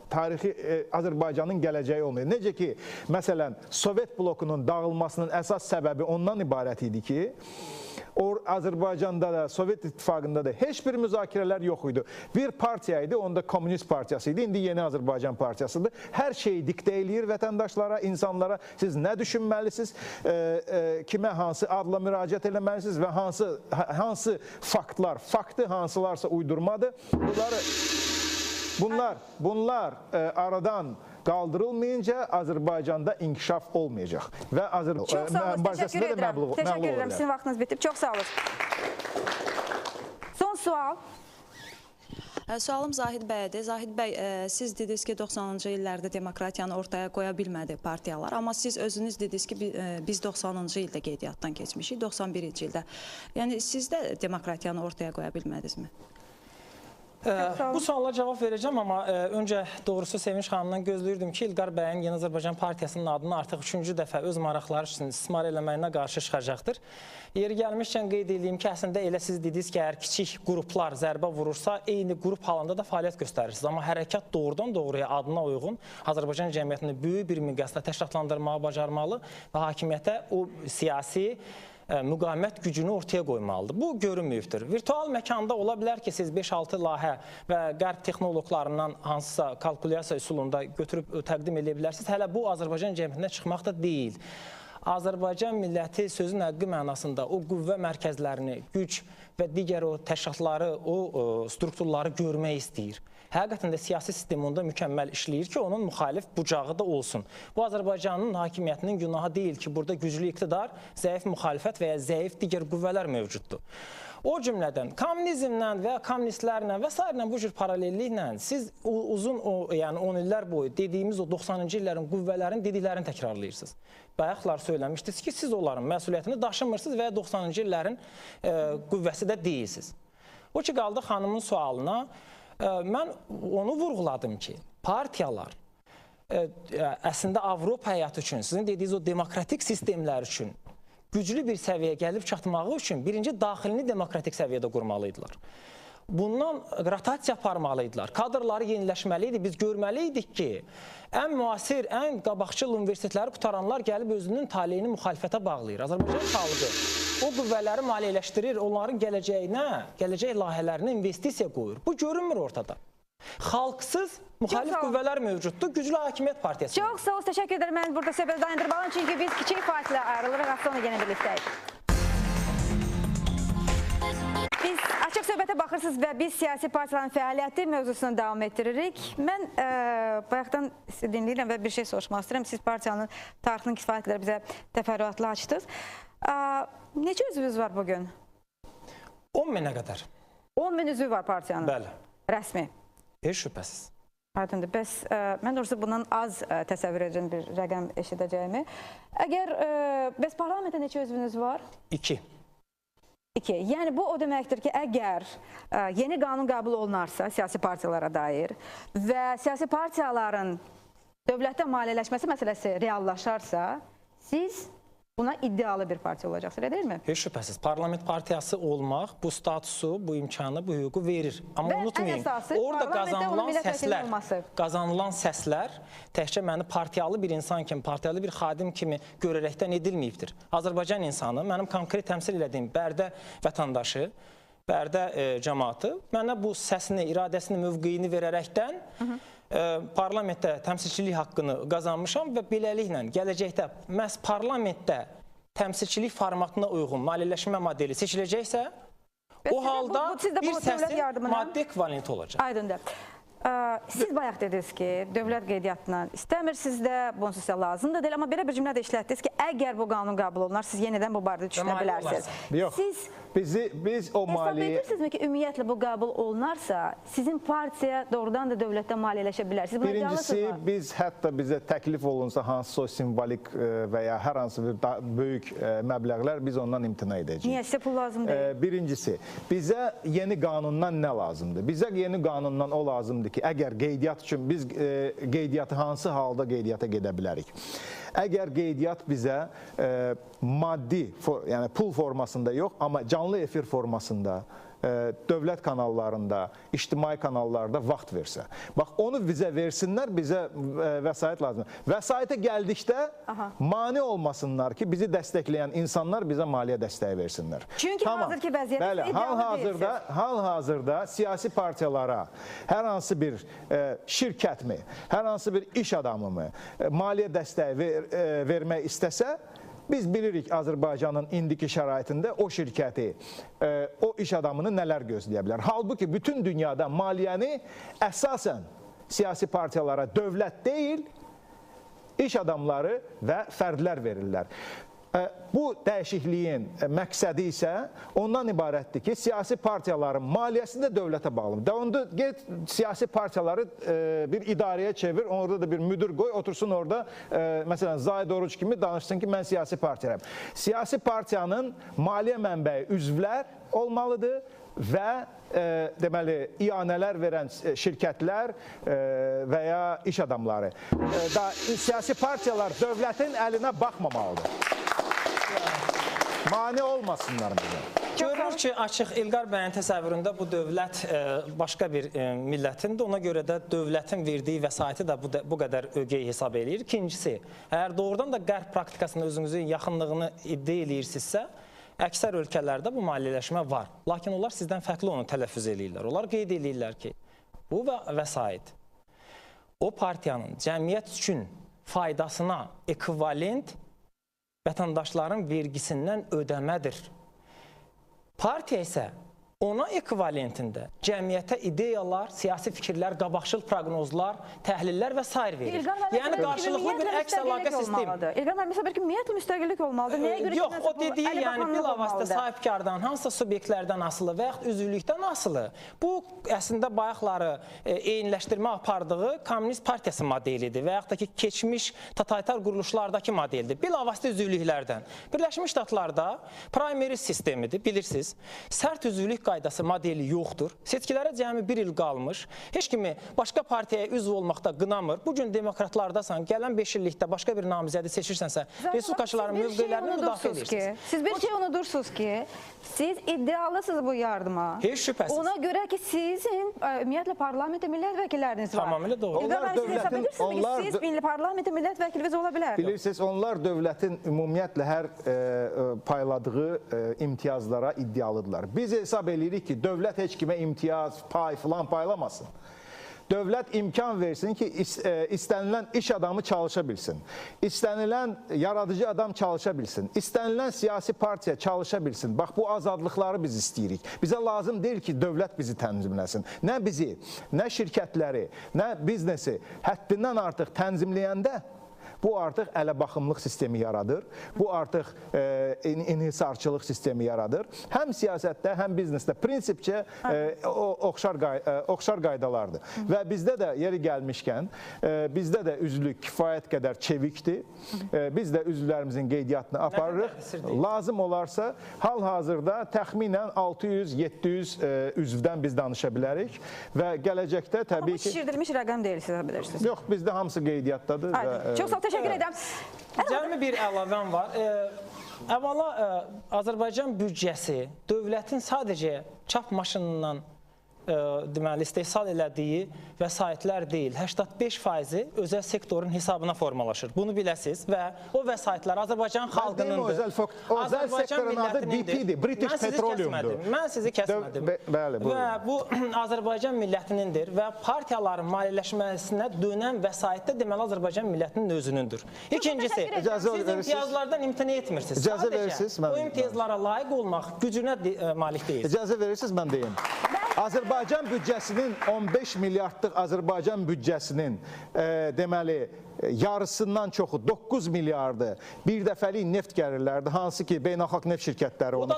Azərbaycanın gələcəyi olmayır. Necə ki, məsələn, Sovet blokunun dağılmasının əsas səbəbi ondan ibarət idi ki, Azərbaycanda da, Sovet İttifaqında da heç bir müzakirələr yox idi. Bir partiya idi, onda Komünist Partiyası idi, indi Yeni Azərbaycan Partiyasıdır. Hər şeyi diktə eləyir vətəndaşlara, insanlara. Siz nə düşünməlisiniz, kimə hansı adla müraciət eləməlisiniz və hansı faktlar, faktı hansılarsa uydurmadır. Bunlar aradan qaldırılmayınca Azərbaycanda inkişaf olmayacaq və Çox sağ olun, təşəkkür edirəm. Təşəkkür edirəm, sizin vaxtınız bitib. Çox sağ olun. Son sual. Sualım Zahid bəyədir. Zahid bəy, siz dediniz ki, 90-cı illərdə demokratiyanı ortaya qoya bilmədi partiyalar. Amma siz özünüz dediniz ki, biz 90-cı ildə qeydiyyatdan keçmişik, 91-ci ildə. Yəni, siz də demokratiyanı ortaya qoya bilmədinizmi? Bu suala cavab verəcəm, amma öncə doğrusu Sevinç xanımdan gözləyirdim ki, İlqar bəyin Yeni Azərbaycan Partiyasının adını artıq 3-cü dəfə öz maraqları üçün istismar eləməyinə qarşı çıxacaqdır. Yeri gəlmişkən qeyd edeyim ki, əslində elə siz dediniz ki, əgər kiçik qruplar zərbə vurursa, eyni qrup halında da fəaliyyət göstərirsiniz. Amma hərəkat doğrudan doğruya adına uyğun Azərbaycan cəmiyyətini böyük bir miqyasda təşkilatlandırmağı bacarmalı və hakimiyyətə o siyasi müqavimət gücünü ortaya qoymalıdır. Bu görünməyibdir. Virtual məkanda ola bilər ki, siz 5-6 layihə və qərb texnoloqlarından hansısa kalkulyasiya üsulunda götürüb təqdim edə bilərsiniz. Hələ bu Azərbaycan cəmiyyətinə çıxmaq da deyil. Azərbaycan milləti sözün həqqi mənasında o qüvvə mərkəzlərini, güc və digər o təşkilatları, o strukturları görmək istəyir. Həqiqətən də siyasi sistem onda mükəmməl işləyir ki, onun müxalif bucağı da olsun. Bu, Azərbaycanın hakimiyyətinin günahı deyil ki, burada güclü iqtidar, zəif müxalifət və ya zəif digər qüvvələr mövcuddur. O cümlədən kommunizmlə və ya kommunistlərlə və s. bu cür paralelliklə siz uzun, yəni 10 illər boyu dediyimiz o 90-cı illərin qüvvələrin dediklərini təkrarlayırsınız. Bayaqlar söyləmişdiniz ki, siz onların məsuliyyətini daşımırsınız və ya 90-cı illərin qüvvəsi də deyilsiniz. O ki, qaldı xanımın sualına. Mən onu vurğuladım ki, partiyalar əslində Avropa həyatı üçün, sizin dediyiniz o demokratik sistemlər üçün güclü bir səviyyəyə gəlib çatmağı üçün birinci daxilini demokratik səviyyədə qurmalıydılar. Bundan rotasiya aparmalıydılar, kadrları yeniləşməliydi. Biz görməliydik ki, ən müasir, ən qabaqcıl universitetləri qutaranlar gəlib özünün taleyini müxalifətə bağlayır. Azərbaycan xalqı o qüvvələri maliyyələşdirir, onların gələcəyinə, gələcək layihələrinə investisiya qoyur. Bu görünmür ortada. Xalqsız müxalif qüvvələr mövcuddur, güclü hakimiyyət partiyası. Çox sağ olun, təşəkkür edirəm. Mən burada söhbəti dayandırmalıyım, çünki biz kiçik partilə ayrılırıq, az sonra yenə birlikdəyik. Biz açıq söhbətə baxırsınız və biz siyasi partiyaların fəaliyyəti mövzusunu davam etdiririk. Mən bayaqdan dinləyirəm və bir şey soruşmaq istəyirəm. Siz partiyanın tarixinin kifayət qədər bizə təfərrüatlı açdınız. Neçə üzvünüz var bugün? 10 minə qədər. 10 min üzvü var partiyanın? Bəli. Rəsmi? Heç şübhəsiz. Aydındır. Bəs mən doğrusu bundan az təsəvvür edəcəm bir rəqəm eşidəcəyimi. Bəs parlamentdə neçə üzvünüz var? 2. Yəni bu o deməkdir ki, əgər yeni qanun qəbul olunarsa siyasi partiyalara dair və siyasi partiyaların dövlətdə maliyyələşməsi məsələsi reallaşarsa, siz buna iddialı bir partiya olacaqsınız, elə deyilmi? Heç şübhəsiz. Parlament partiyası olmaq bu statusu, bu imkanı, bu hüququ verir. Amma unutmayın, orada qazanılan səslər təkcə məni partiyalı bir insan kimi, partiyalı bir xadim kimi görərəkdən edilməyibdir. Azərbaycan insanı, mənim konkret təmsil elədiyim Bərdə vətəndaşı, Bərdə cəmaatı mənə bu səsini, iradəsini, mövqeyini verərəkdən parlamentdə təmsilçilik haqqını qazanmışam və beləliklə gələcəkdə məhz parlamentdə təmsilçilik formatına uyğun maliyyələşmə modeli seçiləcəksə, o halda bir səsin maddi ekvivalenti olacaq. Aydındır. Siz bayaq dediniz ki, dövlət qeydiyyatından istəmirsiniz də, bunun sizə lazım da deyil, amma belə bir cümlə də işlətdiniz ki, əgər bu qanun qəbul olunar, siz yenidən bu barədə düşünə bilərsiniz. Yox, biz o maliyyə... Hesab edirsinizmi ki, ümumiyyətlə bu qəbul olunarsa, sizin partiya doğrudan da dövlətdə maliyyələşə bilər? Birincisi, biz hətta bizə təklif olunsa hansısa simvolik və ya hər hansı bir böyük məbləğlər, biz ondan imtina edəcəyik. Niyə? Sizə pul lazım deyil? Birincisi, bizə yeni qanundan nə lazımdır? Bizə yeni qanundan o lazımdır ki, əgər qeydiyyat üçün biz qeydiyyatı hansı halda qeydiyyata gedə bilərik? Əgər qeydiyyat bizə maddi, yəni pul formasında yox, amma canlı efir formasında, dövlət kanallarında, ictimai kanallarda vaxt versə. Bax, onu bizə versinlər, bizə vəsait lazımdır. Vəsaitə gəldikdə mane olmasınlar ki, bizi dəstəkləyən insanlar bizə maliyyə dəstəyi versinlər. Çünki hazırki vəziyyət iddialı deyilsiniz. Hal-hazırda siyasi partiyalara hər hansı bir şirkətmi, hər hansı bir iş adamımı maliyyə dəstəyi vermək istəsə, biz bilirik Azərbaycanın indiki şəraitində o şirkəti, o iş adamını nələr gözləyə bilər. Halbuki bütün dünyada maliyyəni əsasən siyasi partiyalara dövlət deyil, iş adamları və fərdlər verirlər. Bu dəyişikliyin məqsədi isə ondan ibarətdir ki, siyasi partiyaların maliyyəsi də dövlətə bağlıdır. Onda get siyasi partiyaları bir idarəyə çevir, orada da bir müdür qoy, otursun orada, məsələn, Zahid Oruc kimi danışsın ki, mən siyasi partiyayım. Siyasi partiyanın maliyyə mənbəyi üzvlər olmalıdır və deməli, iyanələr verən şirkətlər və ya iş adamları. Siyasi partiyalar dövlətin əlinə baxmamalıdır. Mane olmasınlar bizə. Görünür ki, açıq İlqar bəyin təsəvvüründə bu dövlət başqa bir millətindir. Ona görə də dövlətin verdiyi vəsaiti də bu qədər ögey hesab eləyir. İkincisi, əgər doğrudan da qərb praktikasında özünüzün yaxınlığını iddia eləyirsinizsə, əksər ölkələrdə bu maliyyələşmə var. Lakin onlar sizdən fərqli onu tələffüz eləyirlər. Onlar qeyd eləyirlər ki, bu vəsait o partiyanın cəmiyyət üçün faydasına ekvivalent vətəndaşların vergisindən ödəmədir. Partiya isə ona ekvivalentində cəmiyyətə ideyalar, siyasi fikirlər, qabaqcıl proqnozlar, təhlillər və s. verir. Yəni, qarşılıqlı bir əks əlaqə sistemi. İlqar müəllim hesab edir ki, ümumiyyətlə müstəqillik olmalıdır. Nəyə görə? Yox, o dediyi, yəni, bilavasitə sahibkardan, hansısa subyektlərdən asılı və yaxud üzvlükdən asılı. Bu, əslində, bayaqları eyniləşdirmə apardığı Kommunist Partiyası modelidir və yaxud da ki, keçmiş totalitar quruluşlardakı modeldir. Bilavasitə üzvlüklərdən. Birləşmiş Ştatlarda primary sistemidir, bilirsiniz. Sərt üzvlük qaydası modeli yoxdur. Seçkilərə cəmi bir il qalmış. Heç kimi başqa partiyaya üzv olmaqda qınamır. Bugün demokratlardasan, gələn 5 illikdə başqa bir namizədi seçirsənsə, respublikaçıların mövqelərini müdafiə edirsiniz. Siz bir şey unudursunuz ki, siz iddialısınız bu yardıma. Heç şübhəsiz. Ona görə ki, sizin ümumiyyətlə parlamentə millət vəkilləriniz var. Tamamilə doğru. Siz hesab edirsiniz ki, siz parlamentə millət vəkiliniz ola bilər. Bilirsiniz, onlar dövlətin ümumiyyətlə hər payladığı imtiyazlara iddialıdırlar. Biz hesab eləyirik ki, dövlət heç kimə imtiyaz, pay filan paylamasın. Dövlət imkan versin ki, istənilən iş adamı çalışa bilsin. İstənilən yaradıcı adam çalışa bilsin. İstənilən siyasi partiya çalışa bilsin. Bax, bu azadlıqları biz istəyirik. Bizə lazım deyil ki, dövlət bizi tənzimləsin. Nə bizi, nə şirkətləri, nə biznesi həddindən artıq tənzimləyəndə bu artıq ələbaxımlıq sistemi yaradır. Bu artıq inhisarçılıq sistemi yaradır. Həm siyasətdə, həm biznesdə prinsipcə oxşar qaydalardır. Və bizdə də yeri gəlmişkən, bizdə də üzvlük kifayət qədər çevikdir. Biz də üzvlərimizin qeydiyyatını aparırıq. Lazım olarsa, hal-hazırda təxminən 600-700 üzvdən biz danışa bilərik. Və gələcəkdə təbii ki... Amma bu şişirdilmiş rəqəm deyil, siz bilirsiniz. Yox, bizdə hamısı qeydiyyatdadır. Çox sağ teşekkür ederim. Cəmi bir əlavəm var. Əvvəla Azərbaycan büdcəsi dövlətin sadəcə çap maşınından deməli, istehsal elədiyi vəsaitlər deyil, 85%-i özəl sektorun hesabına formalaşır. Bunu biləsiniz və o vəsaitlər Azərbaycan xalqınındır. Özəl sektorun adı BP-dir, British Petroleumdur. Mən sizi kəsmədim. Və bu Azərbaycan millətinindir və partiyaların maliyyələşməsinə dönən vəsait də deməli Azərbaycan millətinin özünündür. İkincisi, siz imtiyazlardan imtina etmirsiniz. Sadəcə o imtiyazlara layiq olmaq gücünə malik deyil. İcazə verirsiniz, mən deyim. Azərbaycan büdcəsinin 15 milyardlıq Azərbaycan büdcəsinin deməli yarısından çoxu 9 milyardı bir dəfəlik neft gəlirlərdi, hansı ki beynəlxalq neft şirkətləri onu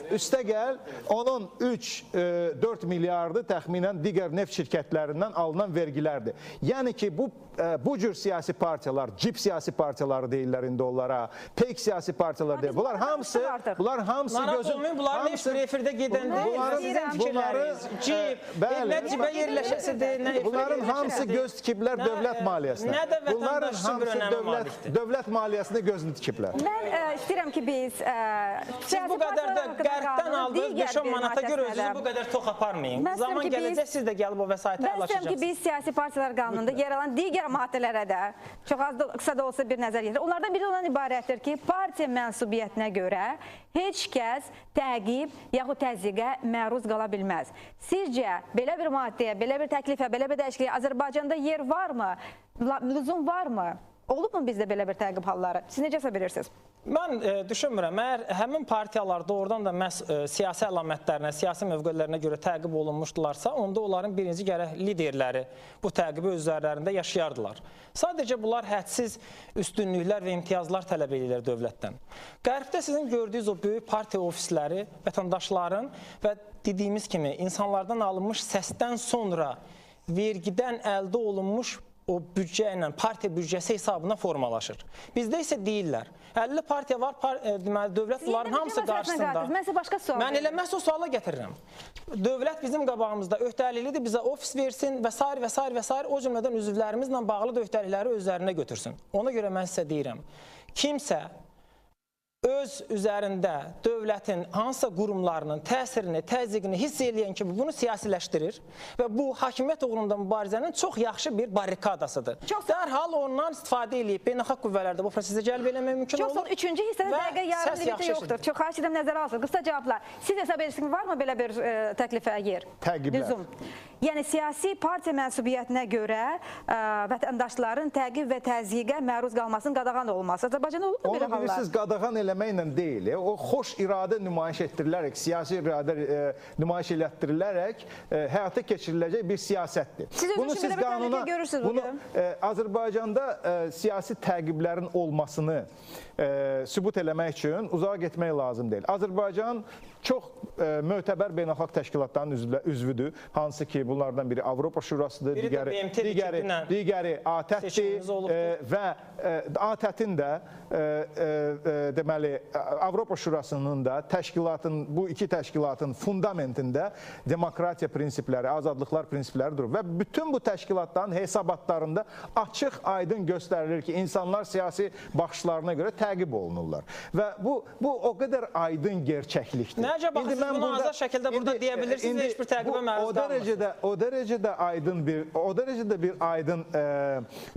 üstəgəl onun 3-4 milyardı təxminən digər neft şirkətlərindən alınan vergilərdir. Yəni ki bu cür siyasi partiyalar, cip siyasi partiyaları deyirlər indi onlara, pek siyasi partiyalar deyirlər. Bunlar hamısı gözün... Bunlar neft refirdə gedən deyil, sizin fikirləriniz, cip, nə cibə yerləşəsidir, nə bunların hamısı göz tikiblər dövlət maliyyəsinə. Nə də vətəndaş üçün bir önəmə malikdir. Dövlət maliyyəsinə gözünü tikiblər. Mən istəyirəm ki, biz... Siz bu qədər də qərbdən aldınız 5-10 manata görə özünüzü bu qədər tox aparmayın. Zaman gələcək, siz də gəlib o vəsaitə əlaşacaqsınız. Mən istəyirəm ki, biz siyasi partiyalar qanununda yer alan digər maddələrə də çox az da qısa da olsa bir nəzər yetirir. Onlardan biri ondan ibarətdir ki, partiya mənsubiyyətinə görə heç kəs təqib yaxud təzyiqə məruz qala bilməz. Sizcə, belə bir maddəyə, belə bir təklifə, belə bir dəyişikliyə Azərbaycanda yer varmı? Lüzum varmı? Olubmu bizdə belə bir təqib halları? Siz necə hesab edirsiniz? Mən düşünmürəm, əgər həmin partiyalar doğrudan da məhz siyasi əlamətlərinə, siyasi mövqelərinə görə təqib olunmuşdularsa, onda onların birinci gərək liderləri bu təqibi öz üzərlərində yaşayardılar. Sadəcə bunlar hədsiz üstünlüklər və imtiyazlar tələb edirlər dövlətdən. Qərbdə sizin gördüyünüz o böyük partiya ofisləri vətəndaşların və dediyimiz kimi insanlardan alınmış səsdən sonra vergidən əldə olunmuş o büdcə ilə, partiya büdcəsi hesabına formalaşır. Bizdə isə deyirlər, 50 partiya var, deməli, dövlət bunların hamısı qarşısında. Mən sizə başqa sual Mən elə məhz o suala gətirirəm. Dövlət bizim qabağımızda öhdəliklidir, bizə ofis versin və s. və s. və s. o cümlədən üzvlərimizlə bağlı da öhdəlikləri özlərinə götürsün. Ona görə mən sizə deyirəm, kimsə öz üzərində dövlətin hansısa qurumlarının təsirini, təzyiqini hiss eləyən kimi bunu siyasiləşdirir və bu hakimiyyət uğrunda mübarizənin çox yaxşı bir barrikadasıdır. Dərhal ondan istifadə edib beynəlxalq qüvvələrdə bu prosesə cəlb eləmək mümkün olur. Üçüncü hissədə dəqiqə yarım limiti yoxdur. Çox xahiş edirəm nəzərə alsın. Qısa cavablar. Siz hesab edirsiniz, varmı belə bir təklifə yer? Təqiblər. Yəni siyasi partiya mənsubiyyətinə görə vətəndaşların təqib və təzyiqə məruz qalmasının qadağan olması. Azərbaycanda olubmu belə hallar? Onu bilirsiniz, qadağan eləməklə deyil. O xoş iradə nümayiş etdirilərək, siyasi iradə nümayiş elətdirilərək həyata keçiriləcək bir siyasətdir. Siz özünüz kimi belə bir təhlükə görürsünüz bugün? Azərbaycanda siyasi təqiblərin olmasını sübut eləmək üçün uzağa getmək lazım deyil. Azərbaycan çox mötəbər beynəlxalq təşkilatların üzvüdür. Hansı ki, bunlardan biri Avropa Şurasıdır, digəri ATƏT-dir və ATƏT-in də deməli, Avropa Şurasının da təşkilatın, bu iki təşkilatın fundamentində demokratiya prinsipləri, azadlıqlar prinsipləri durur və bütün bu təşkilatların hesabatlarında açıq, aydın göstərilir ki, insanlar siyasi baxışlarına görə təqib olunurlar və bu o qədər aydın gerçəklikdir. Necə baxın, siz bunu azad şəkildə burada deyə bilirsiniz, heç bir təqibə məruz qalmırsınız. O dərəcədə bir aydın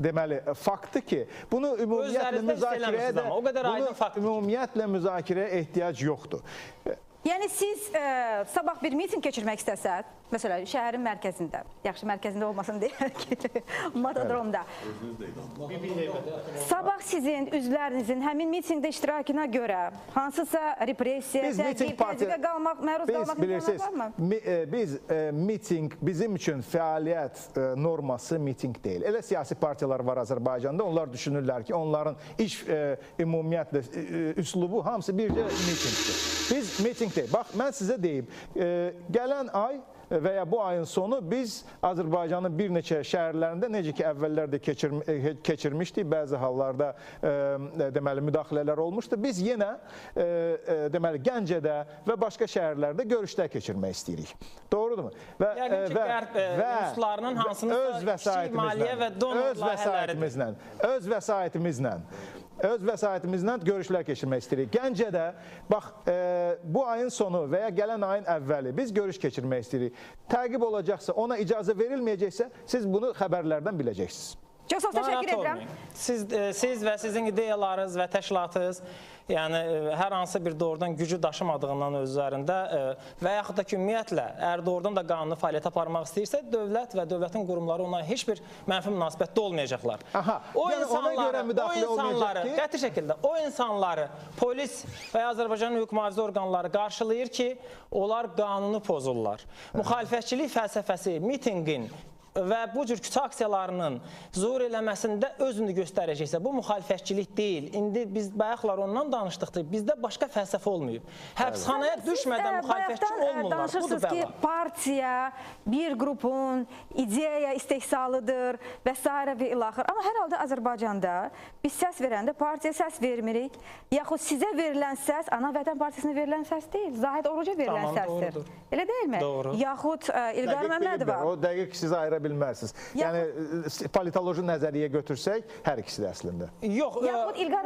deməli, faktdır ki, bunu ümumiyyətlə müzakirəyə ehtiyac yoxdur. Yəni siz sabah bir miting keçirmək istəsəz, məsələn, şəhərin mərkəzində, yaxşı mərkəzində olmasın deyək ki, Matadromda. Sabah sizin üzvlərinizin həmin mitingdə iştirakına görə hansısa repressiya, təzyiqə məruz qalmaq imkanı varmı? Biz miting, bizim üçün fəaliyyət norması miting deyil. Elə siyasi partiyalar var Azərbaycanda, onlar düşünürlər ki, onların iş ümumiyyətlə üslubu hamısı bircə mitingdir. Biz miting deyil. Bax, mən sizə deyim, gələn ay və ya bu ayın sonu biz Azərbaycanın bir neçə şəhərlərində, necə ki, əvvəllər də keçirmişdik, bəzi hallarda deməli, müdaxilələr olmuşdu. Biz yenə deməli, Gəncədə və başqa şəhərlərdə görüşlər keçirmək istəyirik. Doğrudurmu? Yəqin ki, qərb ruslarının hansınızsa kiçik maliyyə və donor layihələridir. Öz vəsaitimizlə görüşlər keçirmək istəyirik. Gəncədə, bax, bu ayın sonu və ya gələn ayın əvvəli biz görüş keçirmək istəyirik. Təqib olacaqsa, ona icazə verilməyəcəksə, siz bunu xəbərlərdən biləcəksiniz. Çox sağ təşəkkür edirəm. Siz və sizin ideyalarınız və təşkilatınız, yəni hər hansı bir doğrudan gücü daşımadığından öz üzərində və yaxud da ki, ümumiyyətlə, əgər doğrudan da qanuni fəaliyyət aparmaq istəyirsə, dövlət və dövlətin qurumları ona heç bir mənfi münasibətdə olmayacaqlar. Qəti şəkildə o insanları polis və Azərbaycanın hüquq mühafizə orqanları qarşılayır ki, onlar qanunu pozurlar. Müxalifətçilik fəlsəfəsi, mitinqin və bu cür küçə aksiyalarının zuhur eləməsində özünü göstərəcəksə, bu müxalifətçilik deyil. İndi biz bayaqlar ondan danışdıqdır, bizdə başqa fəlsəfə olmayıb. Həbsxanaya düşmədən müxalifətçi olmurlar. Danışırsınız ki, partiya bir qrupun ideya istehsalıdır və s. və ilaxır. Amma hər halda Azərbaycanda biz səs verəndə partiya səs vermirik, yaxud sizə verilən səs ana vətən partisine verilən səs deyil, Zahid Oruca verilən səsdir. Elə deyilmi? Doğru. Yaxud İlqar Məmmədova. O dəqiq siz ayıra bilmərsiniz. Yəni, politoloji nəzəriyə götürsək, hər ikisi də əslində. Yox,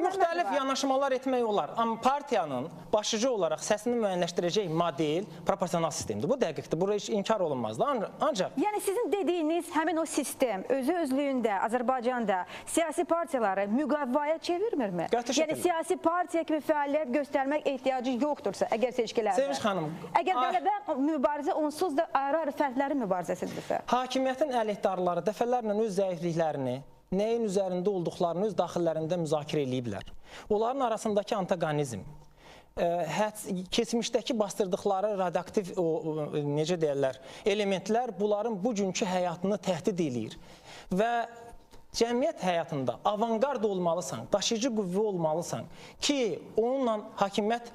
müxtəlif yanaşmalar etmək olar. Amma partiyanın başlıca olaraq səsini müəyyənləşdirəcək model proporsional sistemdir. Bu dəqiqdir, bura heç inkar olunmazdı. Ancaq... Yəni, sizin dediyiniz həmin o sistem özü-özlüyündə Azərbaycanda siyasi partiyaları müqavvaya çevirmirmi? Yəni, siyasi partiya kimi fəaliyyət göstərmək ehtiyacı yoxdursa, əgər seçkilərdə. Sevinç xanım. Əgər qələbə mübarizə onsuz da ayrı-ayrı fərdlərin mübarizəsidirsə. Hakimiyyətin əleyhdarları dəfələrlə öz zəifliklərini nəyin üzərində olduqlarını öz daxillərində müzakirə ediblər. Onların arasındakı antagonizm, keçmişdəki bastırdıqları radioaktiv necə deyirlər, elementlər bunların bugünkü həyatını təhdid eləyir və cəmiyyət həyatında avangard olmalısan, daşıyıcı qüvvə olmalısan ki, onunla hakimiyyət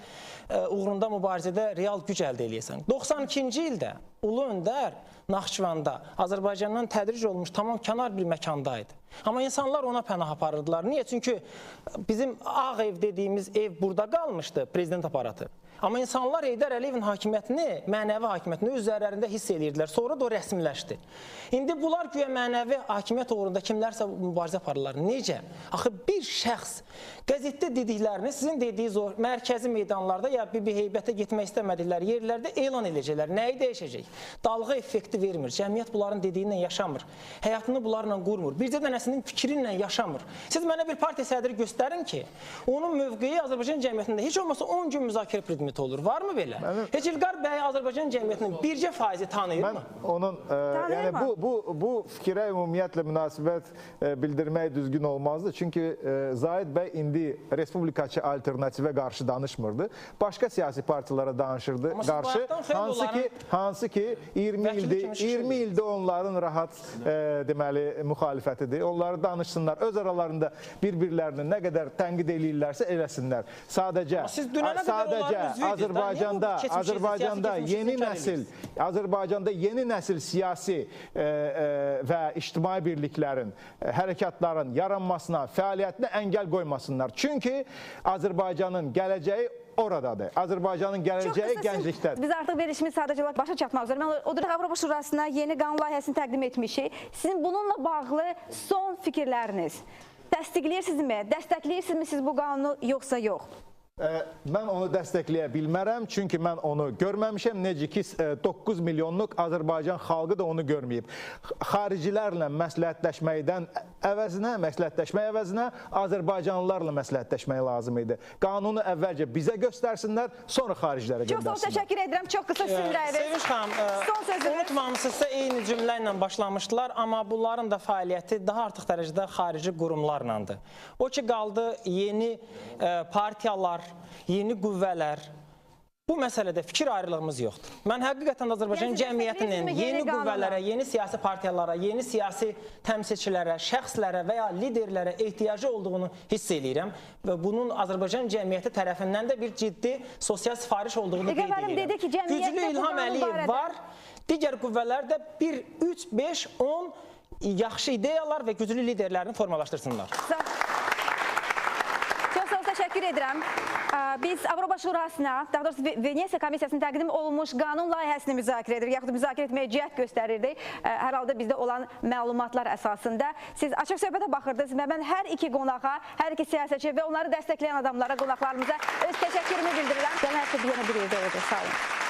uğrunda mübarizədə real güc əldə eləyəsən. 92-ci ildə Ulu Öndər Naxçıvanda Azərbaycandan tədric olmuş tamam kənar bir məkandaydı. Amma insanlar ona pənah aparırdılar. Niyə? Çünki bizim Ağ ev dediyimiz ev burada qalmışdı, prezident aparatı. Amma insanlar Heydər Əliyevin hakimiyyətini, mənəvi hakimiyyətini öz üzərlərində hiss edirdilər. Sonra da o rəsmiləşdi. İndi bunlar güya mənəvi hakimiyyət uğrunda kimlərsə mübarizə aparırlar. Necə? Axı bir şəxs qəzetdə dediklərini sizin dediyiniz o mərkəzi meydanlarda ya bir heybətə getmək istəmədikləri yerlərdə elan edəcəklər. Nəyi dəyişəcək? Dalğa effekti vermir. Cəmiyyət bunların dediyindən yaşamır. Həyatını bunlarla qurmur. Bircə dənəsinin fikri ilə yaşamır. Siz mənə bir partiya sədri göstərin ki, onun mövqeyi Azərbaycan cəmiyyətində heç olmasa 10 gün müzakirə predmeti olur. Varmı belə? Heç İlqar bəy Azərbaycan cəmiyyətinin bircə faizi tanıyır mı? Onun, yəni bu fikrə ümumiyyətlə münasibət bildirmək düzgün olmazdı. Çünki Zahid bəy indi Respublikaçı alternativə qarşı danışmırdı. Başqa siyasi partiyalara danışırdı. Hansı ki 20 ildə onların rahat deməli müxalifətidir. Onları danışsınlar. Öz aralarında bir-birlərini nə qədər tənqid eləyirlərsə eləsinlər. Sadəcə Azərbaycanda yeni nəsil siyasi və ictimai birliklərin, hərəkatların yaranmasına, fəaliyyətinə əngəl qoymasınlar. Çünki Azərbaycanın gələcəyi oradadır. Azərbaycanın gələcəyi gənclikdədir. Biz artıq verilişimiz sadəcə başa çatmaq üzrə. Mən o dərə Avropa Şurasına yeni qanun layihəsini təqdim etmişik. Sizin bununla bağlı son fikirləriniz təsdiqləyirsinizmi? Dəstəkləyirsinizmi siz bu qanunu yoxsa yox? Mən onu dəstəkləyə bilmərəm, çünki mən onu görməmişəm. Necə ki 9 milyonluq Azərbaycan xalqı da onu görməyib. Xaricilərlə məsləhətləşmək əvəzinə Azərbaycanlılarla məsləhətləşmək lazım idi. Qanunu əvvəlcə bizə göstərsinlər, sonra xaricilərə göndərsinlər. Çox təşəkkür edirəm. Çox qısa sizin rəyiniz. Sevinç xanım, unutmamısınızsa eyni cümlə ilə başlamışdılar, amma bunların da fəaliyyəti daha artıq dərəcədə xarici qurumlarlandır. O ki qaldı yeni partiyalar, yeni qüvvələr, bu məsələdə fikir ayrılığımız yoxdur. Mən həqiqətən Azərbaycan cəmiyyətinin yeni qüvvələrə, yeni siyasi partiyalara, yeni siyasi təmsilçilərə, şəxslərə və ya liderlərə ehtiyacı olduğunu hiss edirəm və bunun Azərbaycan cəmiyyəti tərəfindən də bir ciddi sosial sifariş olduğunu qeyd edirəm. Güclü İlham Əliyev var, digər qüvvələr də 1, 3, 5, 10 yaxşı ideyalar və güclü liderlərini formalaşdırsınlar. Təşəkkür edirəm. Biz Avropa Şurasına, daha doğrusu Venesiya Komissiyasının təqdim olunmuş qanun layihəsini müzakirə edirik, yaxud müzakirə etməyə cəhd göstərirdik. Hər halda bizdə olan məlumatlar əsasında. Siz açıq söhbətə baxırdınız və mən hər iki qonağa, hər iki siyasətçi və onları dəstəkləyən adamlara, qonaqlarımıza öz təşəkkürümü bildirirəm. Gələn həftə yenə bir yerdə olacaq. Sağ olun.